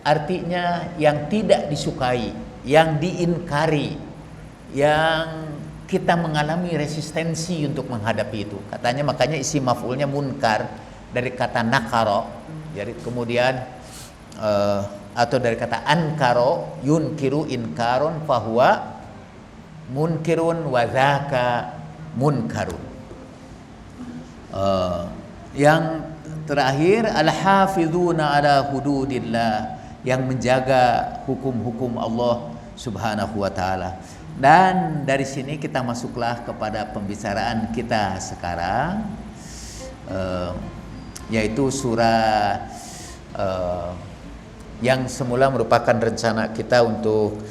artinya yang tidak disukai, yang diinkari, yang kita mengalami resistensi untuk menghadapi itu. Katanya makanya isi maf'ulnya munkar dari kata nakaro. Jadi kemudian atau dari kata ankaro, yunkiru inkaron fahuwa munkirun wa dzaka munkarun. Yang terakhir al-hafizuna ala hududillah, yang menjaga hukum-hukum Allah Subhanahu wa taala. Dan dari sini kita masuklah kepada pembicaraan kita sekarang, yaitu surah yang semula merupakan rencana kita untuk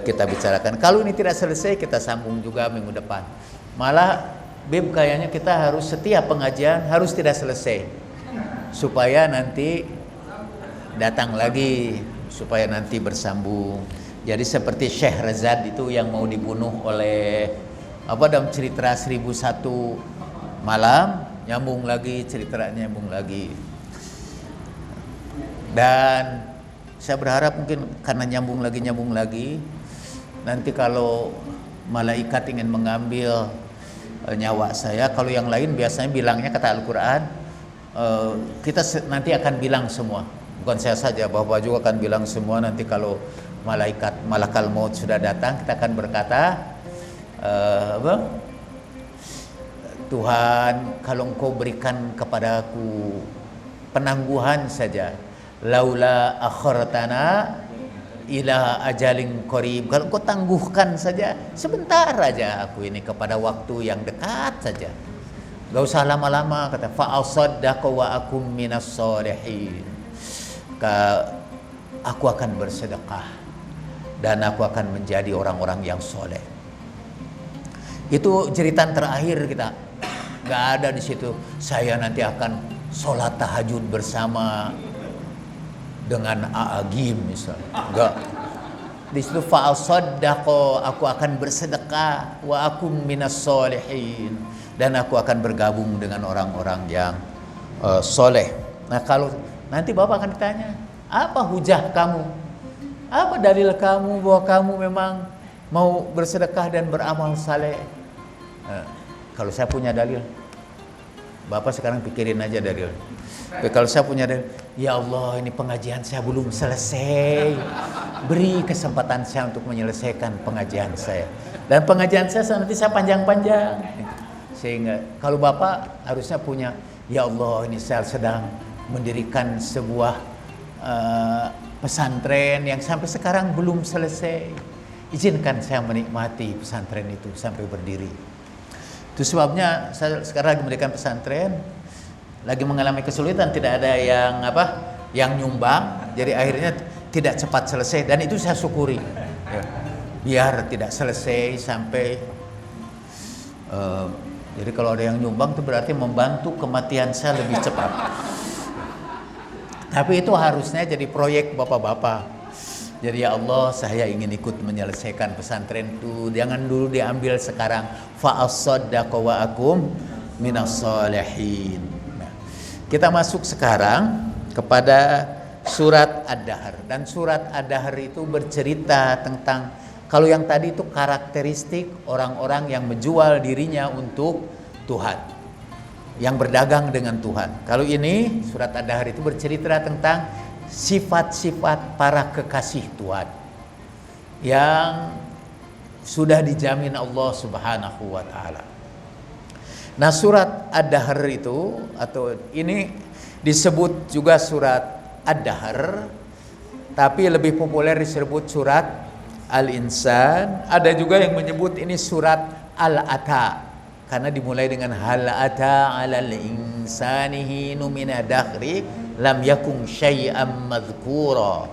kita bicarakan. Kalau ini tidak selesai, kita sambung juga minggu depan. Malah Bib kayaknya kita harus setiap pengajian harus tidak selesai, supaya nanti datang lagi, supaya nanti bersambung. Jadi seperti Syekh Razad itu yang mau dibunuh oleh dalam cerita 1001 malam, nyambung lagi ceritanya, nyambung lagi. Dan saya berharap mungkin karena nyambung lagi, nanti kalau malaikat ingin mengambil nyawa saya, kalau yang lain biasanya bilangnya kata Al-Quran, kita nanti akan bilang semua. Bukan saya saja, Bapak juga akan bilang semua. Nanti kalau malakal maut sudah datang, kita akan berkata, Tuhan, kalau Engkau berikan kepadaku penangguhan saja, laula akhartana ila ajalin qarib, kalau Engkau tangguhkan saja sebentar aja aku ini kepada waktu yang dekat saja, gak usah lama-lama, kata fa asaddaqa wa akum minas sholihin, aku akan bersedekah dan aku akan menjadi orang-orang yang soleh. Itu jeritan terakhir kita. Gak ada di situ saya nanti akan sholat tahajud bersama dengan Aagim misalnya. Enggak. Di situ fa'al saddaqo, aku akan bersedekah, wa akum minas sholihin, dan aku akan bergabung dengan orang-orang yang soleh. Nah, kalau nanti Bapak akan ditanya, apa hujah kamu? Apa dalil kamu bahwa kamu memang mau bersedekah dan beramal saleh? Kalau saya punya dalil, Bapak sekarang pikirin aja dalil. Kalau saya punya dalil, ya Allah, ini pengajian saya belum selesai, beri kesempatan saya untuk menyelesaikan pengajian saya. Dan pengajian saya nanti saya panjang-panjang. Sehingga kalau Bapak harusnya punya, ya Allah, ini saya sedang mendirikan sebuah pesantren yang sampai sekarang belum selesai. Izinkan saya menikmati pesantren itu sampai berdiri. Itu sebabnya saya sekarang lagi mendirikan pesantren, lagi mengalami kesulitan, tidak ada yang nyumbang, jadi akhirnya tidak cepat selesai, dan itu saya syukuri. Ya. Biar tidak selesai sampai jadi kalau ada yang nyumbang itu berarti membantu kematian saya lebih cepat. Tapi itu harusnya jadi proyek bapak-bapak. Jadi ya Allah, saya ingin ikut menyelesaikan pesantren itu. Jangan dulu diambil sekarang. Fa'as-saddaqu wa akum minas shalihin. Nah, kita masuk sekarang kepada surat Ad-Dahr. Dan surat Ad-Dahr itu bercerita tentang, kalau yang tadi itu karakteristik orang-orang yang menjual dirinya untuk Tuhan, yang berdagang dengan Tuhan. Kalau ini surat Ad-Dahr itu bercerita tentang sifat-sifat para kekasih Tuhan yang sudah dijamin Allah Subhanahu wa taala. Nah, surat Ad-Dahr itu, atau ini disebut juga surat Ad-Dahr, tapi lebih populer disebut surat Al-Insan. Ada juga yang menyebut ini surat Al-Ata, karena dimulai dengan hal ata 'alal insani hinu mina dakhri lam yakun syai'an madhkura.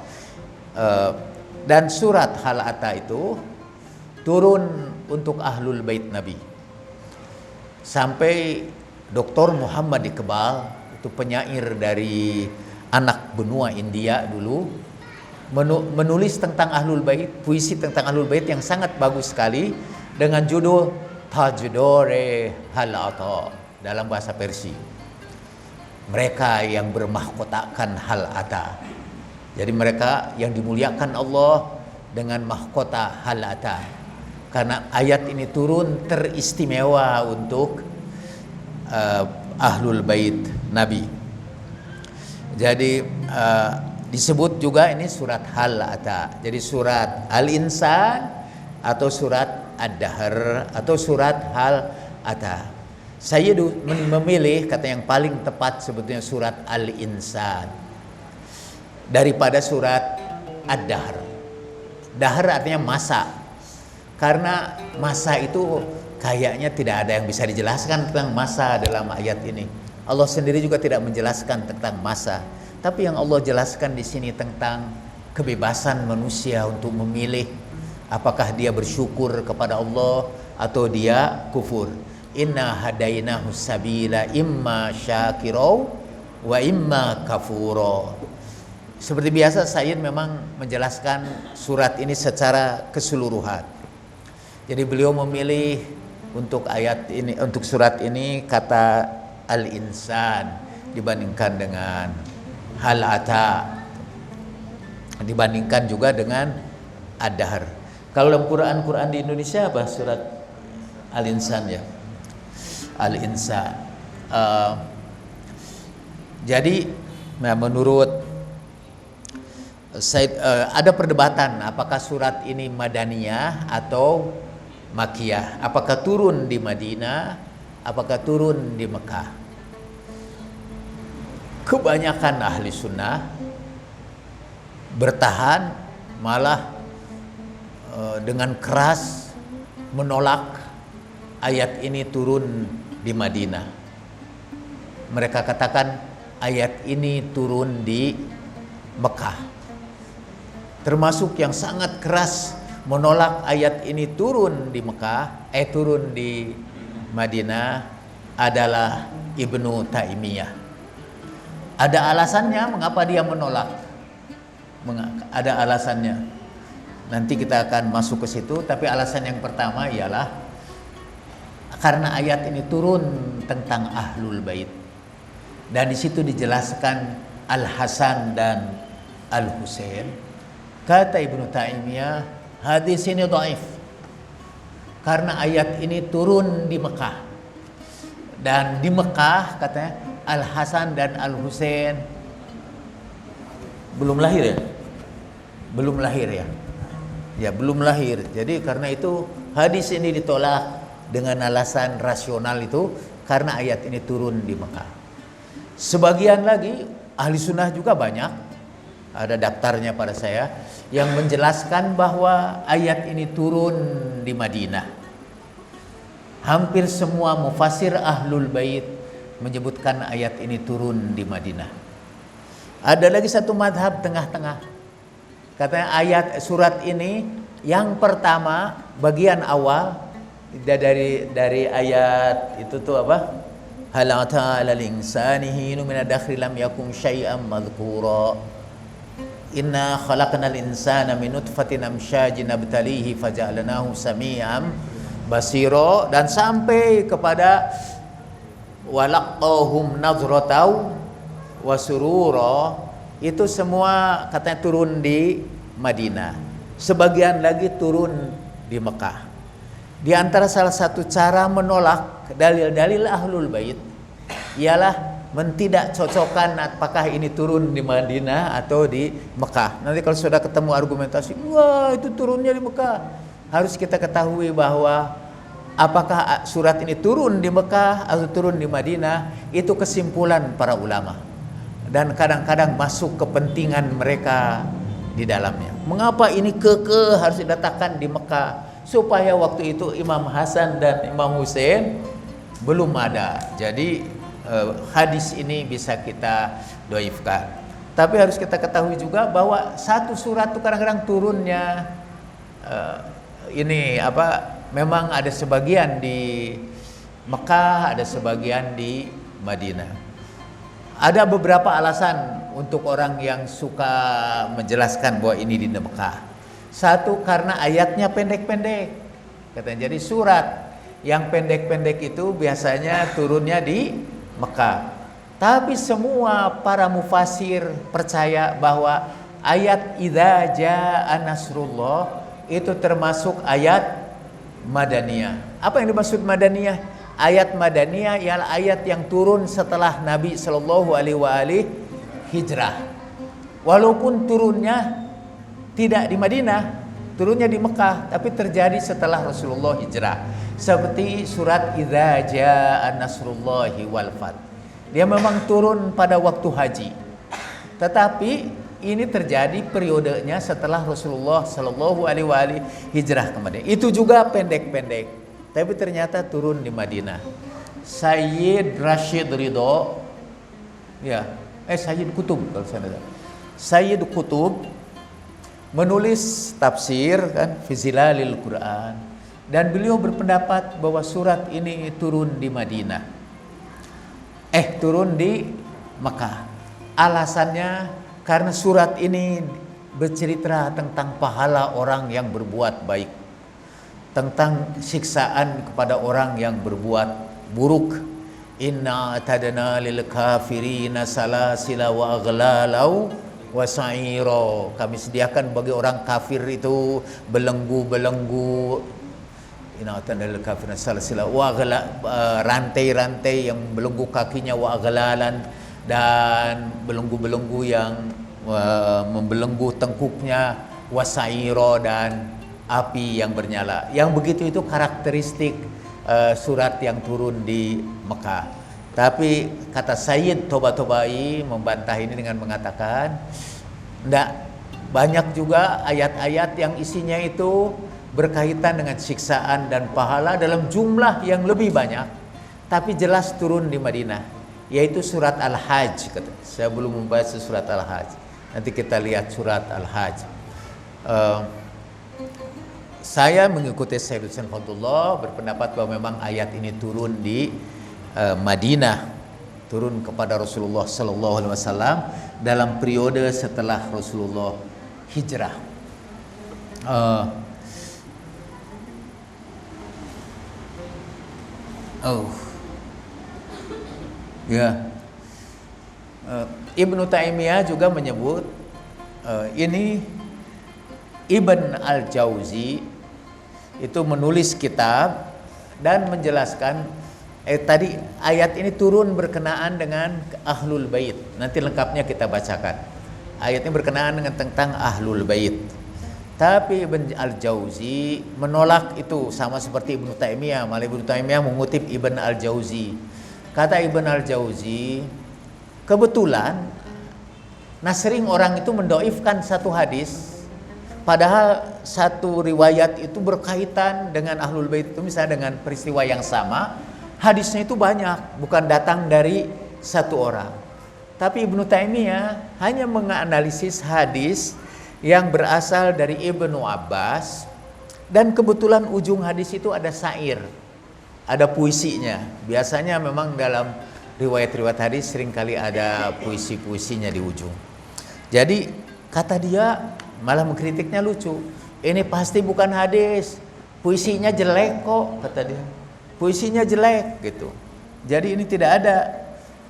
Dan surat hal ata itu turun untuk ahlul bait Nabi. Sampai Dr. Muhammad Iqbal, itu penyair dari anak benua India dulu, menulis tentang ahlul bait, puisi tentang ahlul bait yang sangat bagus sekali dengan judul Tajdore Hal-Ata, dalam bahasa Persia. Mereka yang bermahkotakan Hal-Ata. Jadi mereka yang dimuliakan Allah dengan mahkota Hal-Ata. Karena ayat ini turun teristimewa untuk ahlul bait Nabi. Jadi disebut juga ini surat Hal-Ata. Jadi surat Al-Insan atau surat Ad-Dahr atau surat Hal-Ata. Saya memilih kata yang paling tepat sebetulnya surat Al-Insan daripada surat Ad-Dahr. Dahr artinya masa. Karena masa itu kayaknya tidak ada yang bisa dijelaskan tentang masa dalam ayat ini. Allah sendiri juga tidak menjelaskan tentang masa. Tapi yang Allah jelaskan di sini tentang kebebasan manusia untuk memilih apakah dia bersyukur kepada Allah atau dia kufur. Inna hadainahu sabila imma syakirau wa imma kafuro. Seperti biasa Sayyid memang menjelaskan surat ini secara keseluruhan. Jadi beliau memilih untuk ayat ini, untuk surat ini kata Al-Insan dibandingkan dengan Hal-Ata, dibandingkan juga dengan Ad-Dahr. Kalau dalam Quran di Indonesia apa surat Al-Insan ya? Al-Insan. Jadi menurut Said ada perdebatan apakah surat ini Madaniyah atau Makkiyah. Apakah turun di Madinah, apakah turun di Mekah. Kebanyakan ahli sunnah bertahan malah dengan keras menolak ayat ini turun di Madinah. Mereka katakan ayat ini turun di Mekah. Termasuk yang sangat keras menolak ayat ini turun di Mekah, turun di Madinah adalah Ibnu Taimiyah. Ada alasannya mengapa dia menolak. Ada alasannya. Nanti kita akan masuk ke situ, tapi alasan yang pertama ialah karena ayat ini turun tentang ahlul bait. Dan di situ dijelaskan Al-Hasan dan Al-Husain. Kata Ibnu Taimiyah, hadis ini dhaif. Karena ayat ini turun di Mekah. Dan di Mekah katanya Al-Hasan dan Al-Husain belum lahir ya? Belum lahir ya? Ya belum lahir. Jadi karena itu hadis ini ditolak dengan alasan rasional itu karena ayat ini turun di Mekah. Sebagian lagi ahli sunnah juga banyak, ada daftarnya pada saya, yang menjelaskan bahwa ayat ini turun di Madinah. Hampir semua mufassir ahlul bait menyebutkan ayat ini turun di Madinah. Ada lagi satu madhab tengah-tengah, katanya ayat surat ini yang pertama bagian awal dari ayat itu tuh apa? Hal ata 'alal insani hinun min ad-dakhri lam yakun syai'an madhkura. Inna khalaqnal insana min nutfatin amsyajin nabtalihi faja'alnahu sami'an basira, dan sampai kepada walaqahum nazratau wa surura. Itu semua katanya turun di Madinah. Sebagian lagi turun di Mekah. Di antara salah satu cara menolak dalil-dalil ahlul bait ialah mentidak cocokkan apakah ini turun di Madinah atau di Mekah. Nanti kalau sudah ketemu argumentasi, wah itu turunnya di Mekah, harus kita ketahui bahwa apakah surat ini turun di Mekah atau turun di Madinah, itu kesimpulan para ulama, dan kadang-kadang masuk kepentingan mereka di dalamnya. Mengapa ini harus diletakkan di Mekah? Supaya waktu itu Imam Hasan dan Imam Hussein belum ada, jadi hadis ini bisa kita doifkan. Tapi harus kita ketahui juga bahwa satu surat itu kadang-kadang turunnya ini apa, memang ada sebagian di Mekah, ada sebagian di Madinah. Ada beberapa alasan untuk orang yang suka menjelaskan bahwa ini di Mekah. Satu, karena ayatnya pendek-pendek, katanya. Jadi surat yang pendek-pendek itu biasanya turunnya di Mekah. Tapi semua para mufasir percaya bahwa ayat idza jaa nasrullah itu termasuk ayat Madaniyah. Apa yang dimaksud Madaniyah? Ayat Madaniyah ialah ayat yang turun setelah Nabi Shallallahu Alaihi Wasallam hijrah. Walaupun turunnya tidak di Madinah, turunnya di Mekah, tapi terjadi setelah Rasulullah hijrah. Seperti surat idza jaa nasrullahi wal fath. Dia memang turun pada waktu haji, tetapi ini terjadi periodenya setelah Rasulullah Shallallahu Alaihi Wasallam hijrah ke Madinah. Itu juga pendek-pendek, tapi ternyata turun di Madinah. Sayyid Rashid Ridho, Sayyid Qutb kalau saya tidak. Sayyid Qutb menulis tafsir kan fi zilalil Quran, dan beliau berpendapat bahwa surat ini turun di Madinah. Turun di Mekah. Alasannya karena surat ini bercerita tentang pahala orang yang berbuat baik, tentang siksaan kepada orang yang berbuat buruk. Inna atadna lil kafirina salasila wa aghlalau wasairo. Kami sediakan bagi orang kafir itu belenggu-belenggu, rantai-rantai yang belenggu kakinya, wa aghlalan, dan belenggu-belenggu yang membelenggu tengkuknya, wasairo, dan api yang bernyala. Yang begitu itu karakteristik surat yang turun di Mekah. Tapi kata Sayyid Toba-Tobai membantah ini dengan mengatakan, enggak, banyak juga ayat-ayat yang isinya itu berkaitan dengan siksaan dan pahala dalam jumlah yang lebih banyak, tapi jelas turun di Madinah, yaitu surat Al-Hajj. Saya belum membahas surat Al-Hajj, nanti kita lihat surat Al-Hajj. Saya mengikuti Sayyid Hussein Fadlullah, berpendapat bahwa memang ayat ini turun di Madinah, turun kepada Rasulullah Sallallahu Alaihi Wasallam dalam periode setelah Rasulullah hijrah. Ibnu Taimiyah juga menyebut ini. Ibn al-Jauzi itu menulis kitab dan menjelaskan tadi ayat ini turun berkenaan dengan ahlul bait. Nanti lengkapnya kita bacakan. Ayat ini berkenaan dengan tentang ahlul bait. Tapi Ibn al-Jauzi menolak itu, sama seperti Ibnu Taimiyah. Malah Ibnu Taimiyah mengutip Ibn al-Jauzi. Kata Ibn al-Jauzi, Kebetulan, nah sering orang itu mendoifkan satu hadis, padahal satu riwayat itu berkaitan dengan Ahlul Bait itu, misalnya dengan peristiwa yang sama, hadisnya itu banyak, bukan datang dari satu orang. Tapi Ibnu Taimiyah hanya menganalisis hadis yang berasal dari Ibnu Abbas, dan kebetulan ujung hadis itu ada syair, ada puisinya. Biasanya memang dalam riwayat-riwayat hadis seringkali ada puisi-puisinya di ujung. Jadi kata dia, malah mengkritiknya lucu. Ini pasti bukan hadis, puisinya jelek kok, kata dia. Puisinya jelek gitu. Jadi ini tidak ada.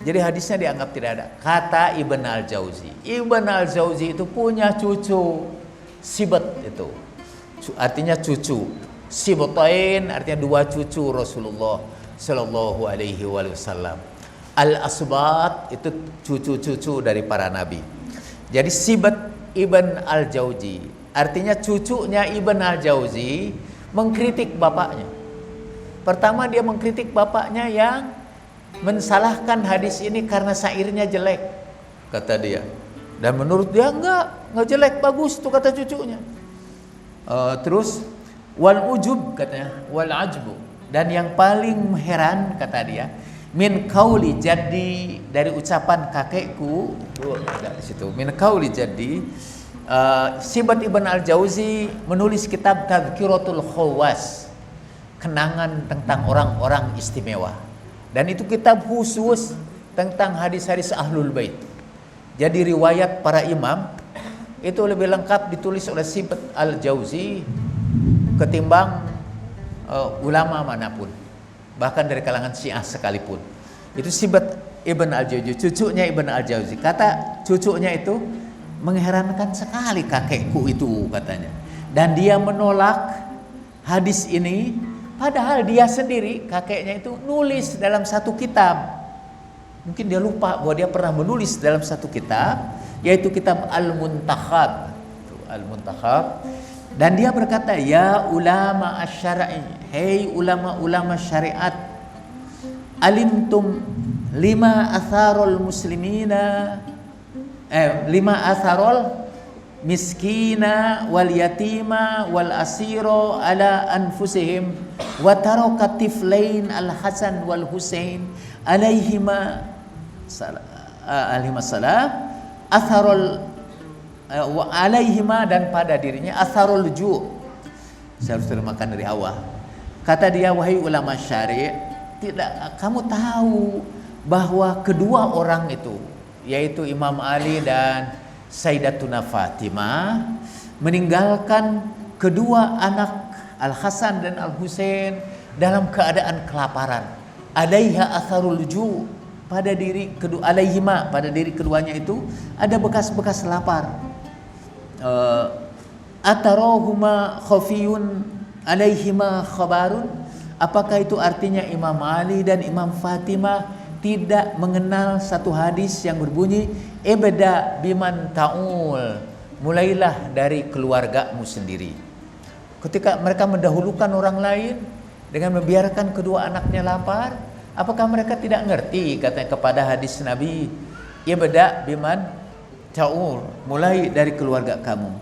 Jadi hadisnya dianggap tidak ada. Kata Ibn al-Jauzi. Ibn al-Jauzi itu punya cucu, Sibat itu. Artinya cucu. Sibatain artinya dua cucu Rasulullah Sallallahu Alaihi Wasallam. Al-Asbat itu cucu-cucu dari para nabi. Jadi Sibat Ibn al-Jauzi artinya cucunya Ibn al-Jauzi mengkritik bapaknya. Pertama dia mengkritik bapaknya yang mensalahkan hadis ini karena syairnya jelek, kata dia. Dan menurut dia enggak jelek, bagus tuh kata cucunya. Terus wal ujub katanya, wal ajbu, dan yang paling heran kata dia, min kauli jadi, dari ucapan kakekku. Ada di situ min kauli jadi. Sibat Ibn al-Jauzi menulis kitab Tadhkiratul Khawas, kenangan tentang orang-orang istimewa, dan itu kitab khusus tentang hadis-hadis Ahlul Bait. Jadi riwayat para imam itu lebih lengkap ditulis oleh Sibat al-Jauzi ketimbang ulama manapun, bahkan dari kalangan Syiah sekalipun. Itu Sibat Ibn al-Jauzi, cucunya Ibn al-Jauzi. Kata cucunya itu, mengherankan sekali kakekku itu, katanya. Dan dia menolak hadis ini, padahal dia sendiri, kakeknya itu nulis dalam satu kitab. Mungkin dia lupa bahwa dia pernah menulis dalam satu kitab, yaitu kitab Al-Muntakhab. Al-Muntakhab. Dan dia berkata, ya ulama asy-syar'i, hei ulama-ulama syariat, alimtum lima atharul muslimina, lima atharul miskina wal yatima wal asiro ala anfusihim wa taraka tiflain al Hasan wal Husain alaihima salam atharul wa alaihima, dan pada dirinya atharul ju', saya harus makan dari awal. Kata dia, wahai ulama syari', tidak kamu tahu bahwa kedua orang itu, yaitu Imam Ali dan Sayyidatuna Fatimah, meninggalkan kedua anak Al-Hasan dan Al-Husain dalam keadaan kelaparan. Alaiha atharul ju', pada diri kedua, alaihima, pada diri keduanya itu ada bekas-bekas lapar. Atarahuma khafiyun alaihima khabarun, apakah itu artinya Imam Ali dan Imam Fatimah tidak mengenal satu hadis yang berbunyi ibda biman ta'ul, mulailah dari keluargamu sendiri. Ketika mereka mendahulukan orang lain dengan membiarkan kedua anaknya lapar, apakah mereka tidak ngerti katanya kepada hadis Nabi ibda biman ta'ul, mulai dari keluarga kamu.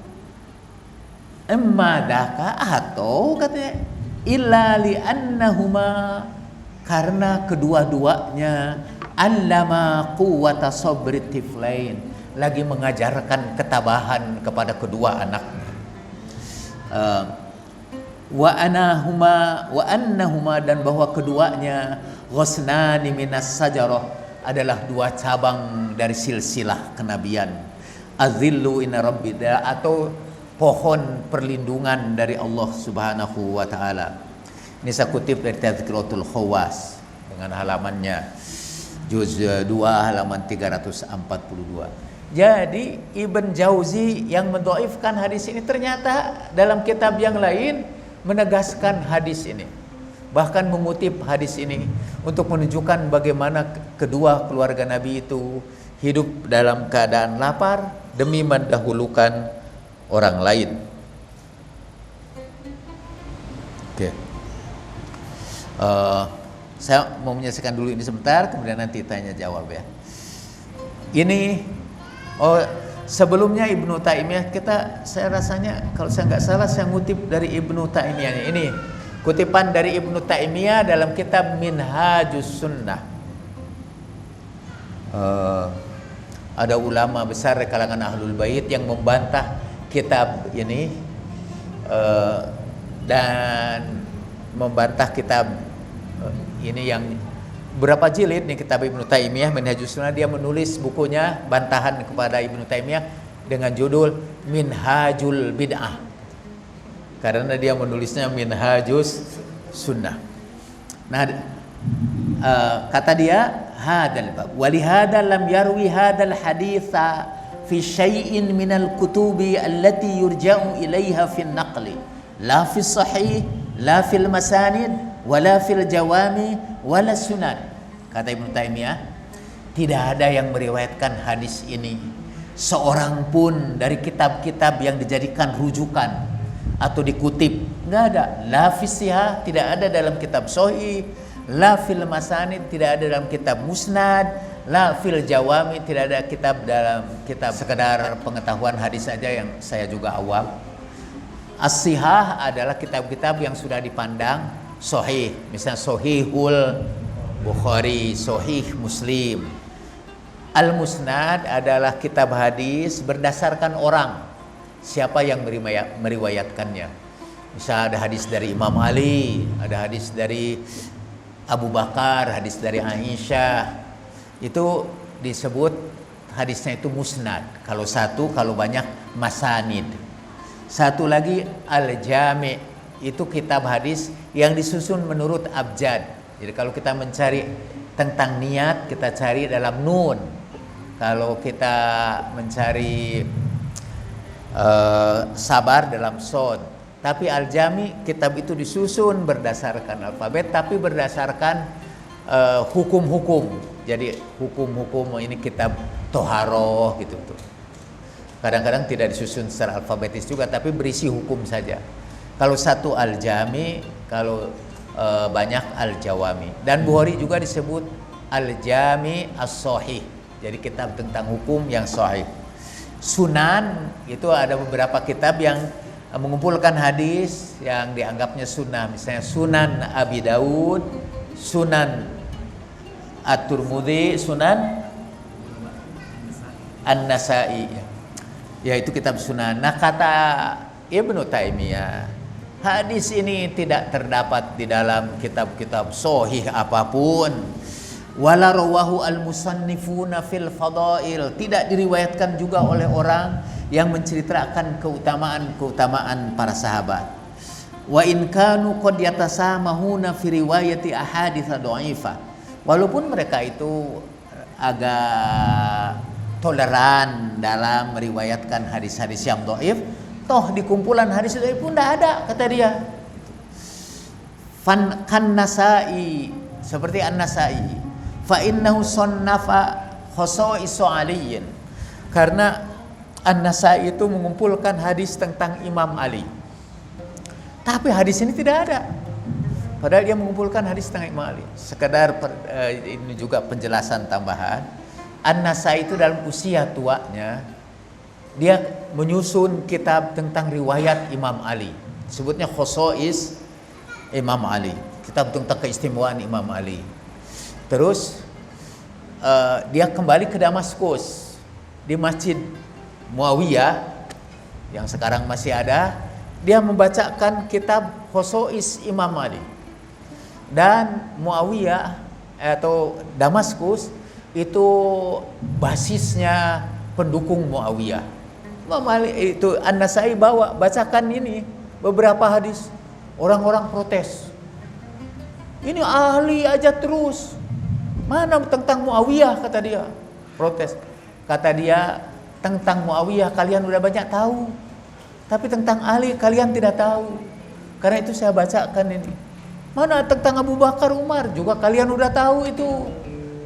Emmadaka, atau katanya illa li annahuma, karena kedua-duanya allama quwwata sabri tiflain, lagi mengajarkan ketabahan kepada kedua anaknya. Wa annahuma, dan bahwa keduanya ghusnani minas sajarah, adalah dua cabang dari silsilah kenabian. Azillu inna rabbi, atau pohon perlindungan dari Allah Subhanahu wa taala. Ini saya kutip dari Tadhkiratul Khawas dengan halamannya juz 2 halaman 342. Jadi Ibn Jauzi yang mendhaifkan hadis ini ternyata dalam kitab yang lain menegaskan hadis ini, bahkan mengutip hadis ini untuk menunjukkan bagaimana kedua keluarga Nabi itu hidup dalam keadaan lapar demi mendahulukan orang lain. Oke. Saya mau menyaksikan dulu ini sebentar, kemudian nanti tanya jawab ya. Ini sebelumnya Ibnu Taimiyah, saya rasanya kalau saya nggak salah saya ngutip dari Ibnu Taimiyah. Ini kutipan dari Ibnu Taimiyah dalam kitab Minhajus Sunnah. Ada ulama besar di kalangan Ahlul Bait yang membantah kitab ini dan membantah kitab ini yang berapa jilid nih, kitab Ibnu Taimiyah Minhajus Sunnah. Dia menulis bukunya bantahan kepada Ibnu Taimiyah dengan judul Minhajul Bid'ah, karena dia menulisnya Minhajus Sunnah. Nah, kata dia hadal bab walihada lam yarwi hadal haditha fi syai'in minal kutubi allati yurja'u ilaiha fi naqli la fi sahih la fil masanid wala fil jawami wala sunan. Kata Ibnu Taimiyah, tidak ada yang meriwayatkan hadis ini seorang pun dari kitab-kitab yang dijadikan rujukan atau dikutip, nggak ada. La fisihah, tidak ada dalam kitab sahih, la fil masanid, tidak ada dalam kitab musnad, la fil jawami, tidak ada dalam kitab sekedar pengetahuan hadis saja yang saya juga awam. As-sihah adalah kitab-kitab yang sudah dipandang sahih, misalnya Sahihul Bukhari, Sahih Muslim. Al-Musnad adalah kitab hadis berdasarkan orang, siapa yang meriwayatkannya. Misalnya ada hadis dari Imam Ali, ada hadis dari Abu Bakar, hadis dari Aisyah. Itu disebut hadisnya itu musnad. Kalau satu, kalau banyak masanid. Satu lagi Al-Jami', itu kitab hadis yang disusun menurut abjad. Jadi kalau kita mencari tentang niat, kita cari dalam nun. Kalau kita mencari sabar dalam sod. Tapi Al-Jami', kitab itu disusun berdasarkan alfabet, tapi berdasarkan hukum-hukum. Jadi hukum-hukum, ini kitab toharoh gitu tuh. Kadang-kadang tidak disusun secara alfabetis juga, tapi berisi hukum saja. Kalau satu Al-Jami', kalau banyak Al-Jawami. Dan Bukhari juga disebut Al-Jami' As-Sahih. Jadi kitab tentang hukum yang sahih. Sunan itu ada beberapa kitab yang mengumpulkan hadis yang dianggapnya sunnah. Misalnya Sunan Abi Daud, Sunan At-Tirmidzi, Sunan An-Nasa'i. Yaitu kitab sunan. Nah, kata Ibnu Taimiyah, hadis ini tidak terdapat di dalam kitab-kitab sahih apapun. Wala rawahu al-musannifuna fil fadail, tidak diriwayatkan juga oleh orang yang menceritakan keutamaan-keutamaan para sahabat. Wa in kanu qad yatasamahuna fi riwayati ahadits dhaifah. Walaupun mereka itu agak toleran dalam meriwayatkan hadis-hadis yang dhaif, toh di kumpulan hadis dhaif pun tidak ada, kata dia. Kan Nasai, seperti An-Nasai, fa innahu sannafa khosaisu aliyin, karena An-Nasai itu mengumpulkan hadis tentang Imam Ali. Tapi hadis ini tidak ada. Padahal dia mengumpulkan hadis tentang Imam Ali. Sekedar ini juga penjelasan tambahan. An-Nasai itu dalam usia tuanya dia menyusun kitab tentang riwayat Imam Ali. Sebutnya Khosais Imam Ali. Kitab tentang keistimewaan Imam Ali. Terus dia kembali ke Damaskus, di Masjid Muawiyah yang sekarang masih ada. Dia membacakan kitab Khosais Imam Ali. Dan Muawiyah atau Damaskus itu basisnya pendukung Muawiyah. Imam Ali itu An-Nasai bacakan ini beberapa hadis. Orang-orang protes. Ini ahli aja terus. Mana tentang Muawiyah, kata dia. Protes. Kata dia, tentang Muawiyah kalian udah banyak tahu. Tapi tentang Ali kalian tidak tahu. Karena itu saya bacakan ini. Mana tentang Abu Bakar, Umar juga kalian udah tahu itu.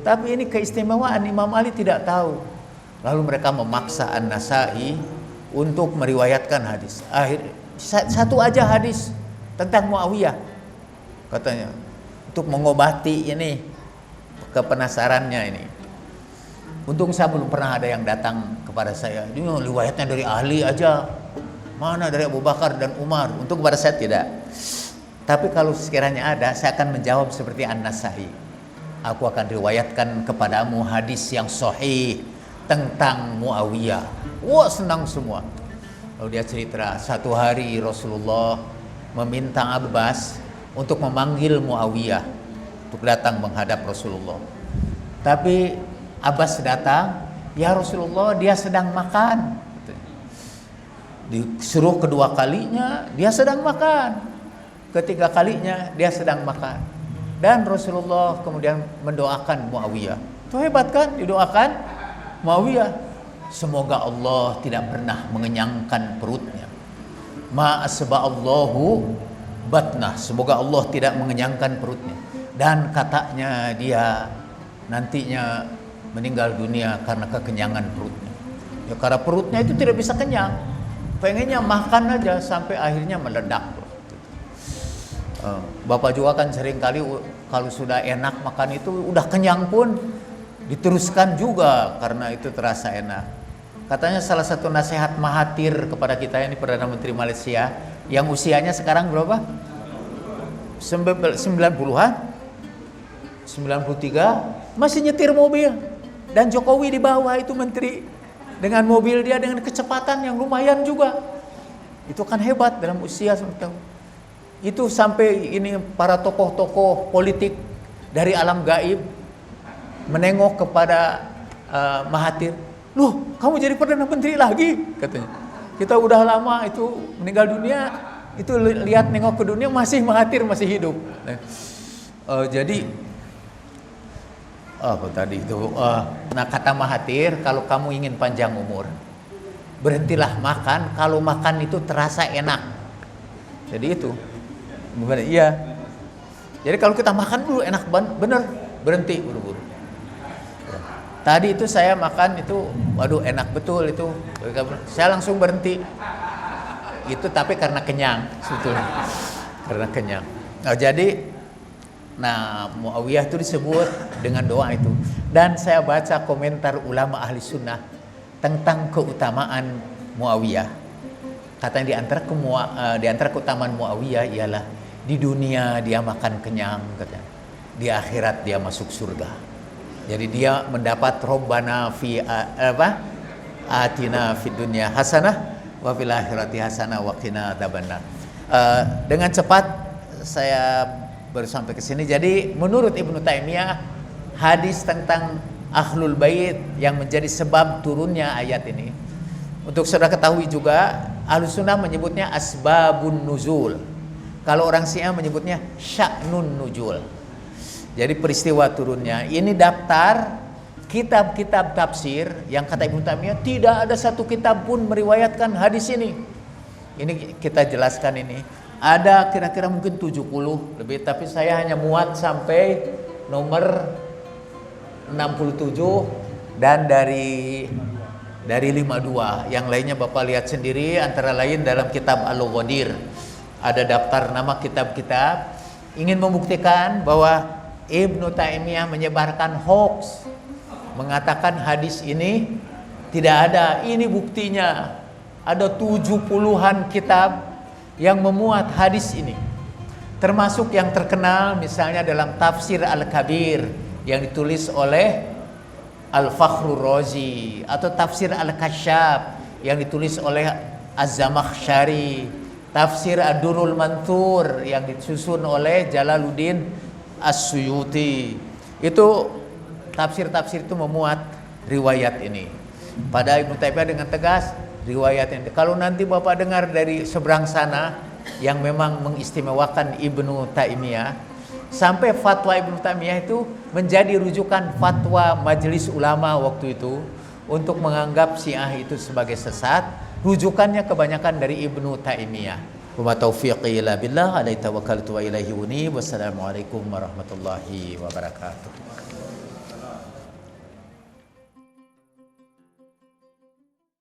Tapi ini keistimewaan Imam Ali tidak tahu. Lalu mereka memaksa An-Nasai untuk meriwayatkan hadis. Satu aja hadis tentang Muawiyah, katanya, untuk mengobati ini kepenasarannya ini. Untung saya belum pernah ada yang datang kepada saya, ini riwayatnya dari ahli aja, mana dari Abu Bakar dan Umar. Untuk kepada saya tidak. Tapi kalau sekiranya ada, saya akan menjawab seperti An-Nasai. Aku akan riwayatkan kepadamu hadis yang sahih tentang Muawiyah. Wah, senang semua. Lalu dia cerita, satu hari Rasulullah meminta Abbas untuk memanggil Muawiyah untuk datang menghadap Rasulullah. Tapi Abbas datang, ya Rasulullah, dia sedang makan. Disuruh kedua kalinya, dia sedang makan. Ketiga kalinya, dia sedang makan. Dan Rasulullah kemudian mendoakan Muawiyah. Itu hebat kan, didoakan Muawiyah. Semoga Allah tidak pernah mengenyangkan perutnya. Ma asba'allahu batnah. Semoga Allah tidak mengenyangkan perutnya. Dan katanya dia nantinya meninggal dunia karena kekenyangan perutnya. Ya, karena perutnya itu tidak bisa kenyang. Pengennya makan aja sampai akhirnya meledak. Bapak juga kan sering kali kalau sudah enak makan itu udah kenyang pun diteruskan juga karena itu terasa enak. Katanya salah satu nasihat Mahathir kepada kita, ini Perdana Menteri Malaysia yang usianya sekarang berapa? 90-an? 93 masih nyetir mobil, dan Jokowi di bawah itu menteri dengan mobil dia dengan kecepatan yang lumayan juga. Itu kan hebat dalam usia seperti itu. Itu sampai ini para tokoh-tokoh politik dari alam gaib menengok kepada Mahathir. Loh, kamu jadi Perdana Menteri lagi? Katanya. Kita udah lama itu meninggal dunia, itu lihat nengok ke dunia masih Mahathir masih hidup. Jadi apa tadi itu? Nah, kata Mahathir, kalau kamu ingin panjang umur, berhentilah makan kalau makan itu terasa enak. Jadi itu. Iya. Jadi kalau kita makan dulu enak bener, berhenti buru-buru. Tadi itu saya makan itu, waduh enak betul itu. Saya langsung berhenti. Itu tapi karena kenyang sebetulnya. Karena kenyang. Nah, Muawiyah itu disebut dengan doa itu. Dan saya baca komentar ulama ahli sunnah tentang keutamaan Muawiyah. Katanya di antara keutamaan Muawiyah ialah di dunia dia makan kenyang, katanya. Di akhirat dia masuk surga. Jadi dia mendapat Rabbana atina fid dunya hasanah wa fil akhirati hasanah wa qina adzabannar. Dengan cepat saya baru sampai ke sini. Jadi menurut Ibnu Taimiyah, hadis tentang Ahlul Bait yang menjadi sebab turunnya ayat ini, untuk saudara ketahui juga, Ahlus Sunnah menyebutnya asbabun nuzul. Kalau orang Syiah menyebutnya sya'nun nuzul. Jadi peristiwa turunnya. Ini daftar kitab-kitab tafsir yang kata Ibnu Taimiyah tidak ada satu kitab pun meriwayatkan hadis ini. Ini kita jelaskan ini. Ada kira-kira mungkin 70 lebih, tapi saya hanya muat sampai nomor 67 dan dari 52. Yang lainnya Bapak lihat sendiri, antara lain dalam kitab Al-Ghadir. Ada daftar nama kitab-kitab ingin membuktikan bahwa Ibnu Taimiyah menyebarkan hoax, mengatakan hadis ini tidak ada. Ini buktinya. Ada 70-an kitab yang memuat hadis ini. Termasuk yang terkenal misalnya dalam Tafsir Al-Kabir yang ditulis oleh Al-Fakhrur Razi, atau Tafsir Al-Kasyaf yang ditulis oleh Az-Zamakhsyari, Tafsir Ad-Durrul Manthur yang disusun oleh Jalaluddin As-Suyuti. Itu tafsir-tafsir itu memuat riwayat ini. Pada Ibnu Taimiyah dengan tegas riwayat ini. Kalau nanti Bapak dengar dari seberang sana yang memang mengistimewakan Ibnu Taimiyah, sampai fatwa Ibnu Taimiyah itu menjadi rujukan fatwa majelis ulama waktu itu untuk menganggap Syiah itu sebagai sesat. Rujukannya kebanyakan dari Ibnu Taimiyah. Wa taufiqi illa billah, alaihi tawakkaltu wa ilaihi unib. Wassalamualaikum warahmatullahi wabarakatuh.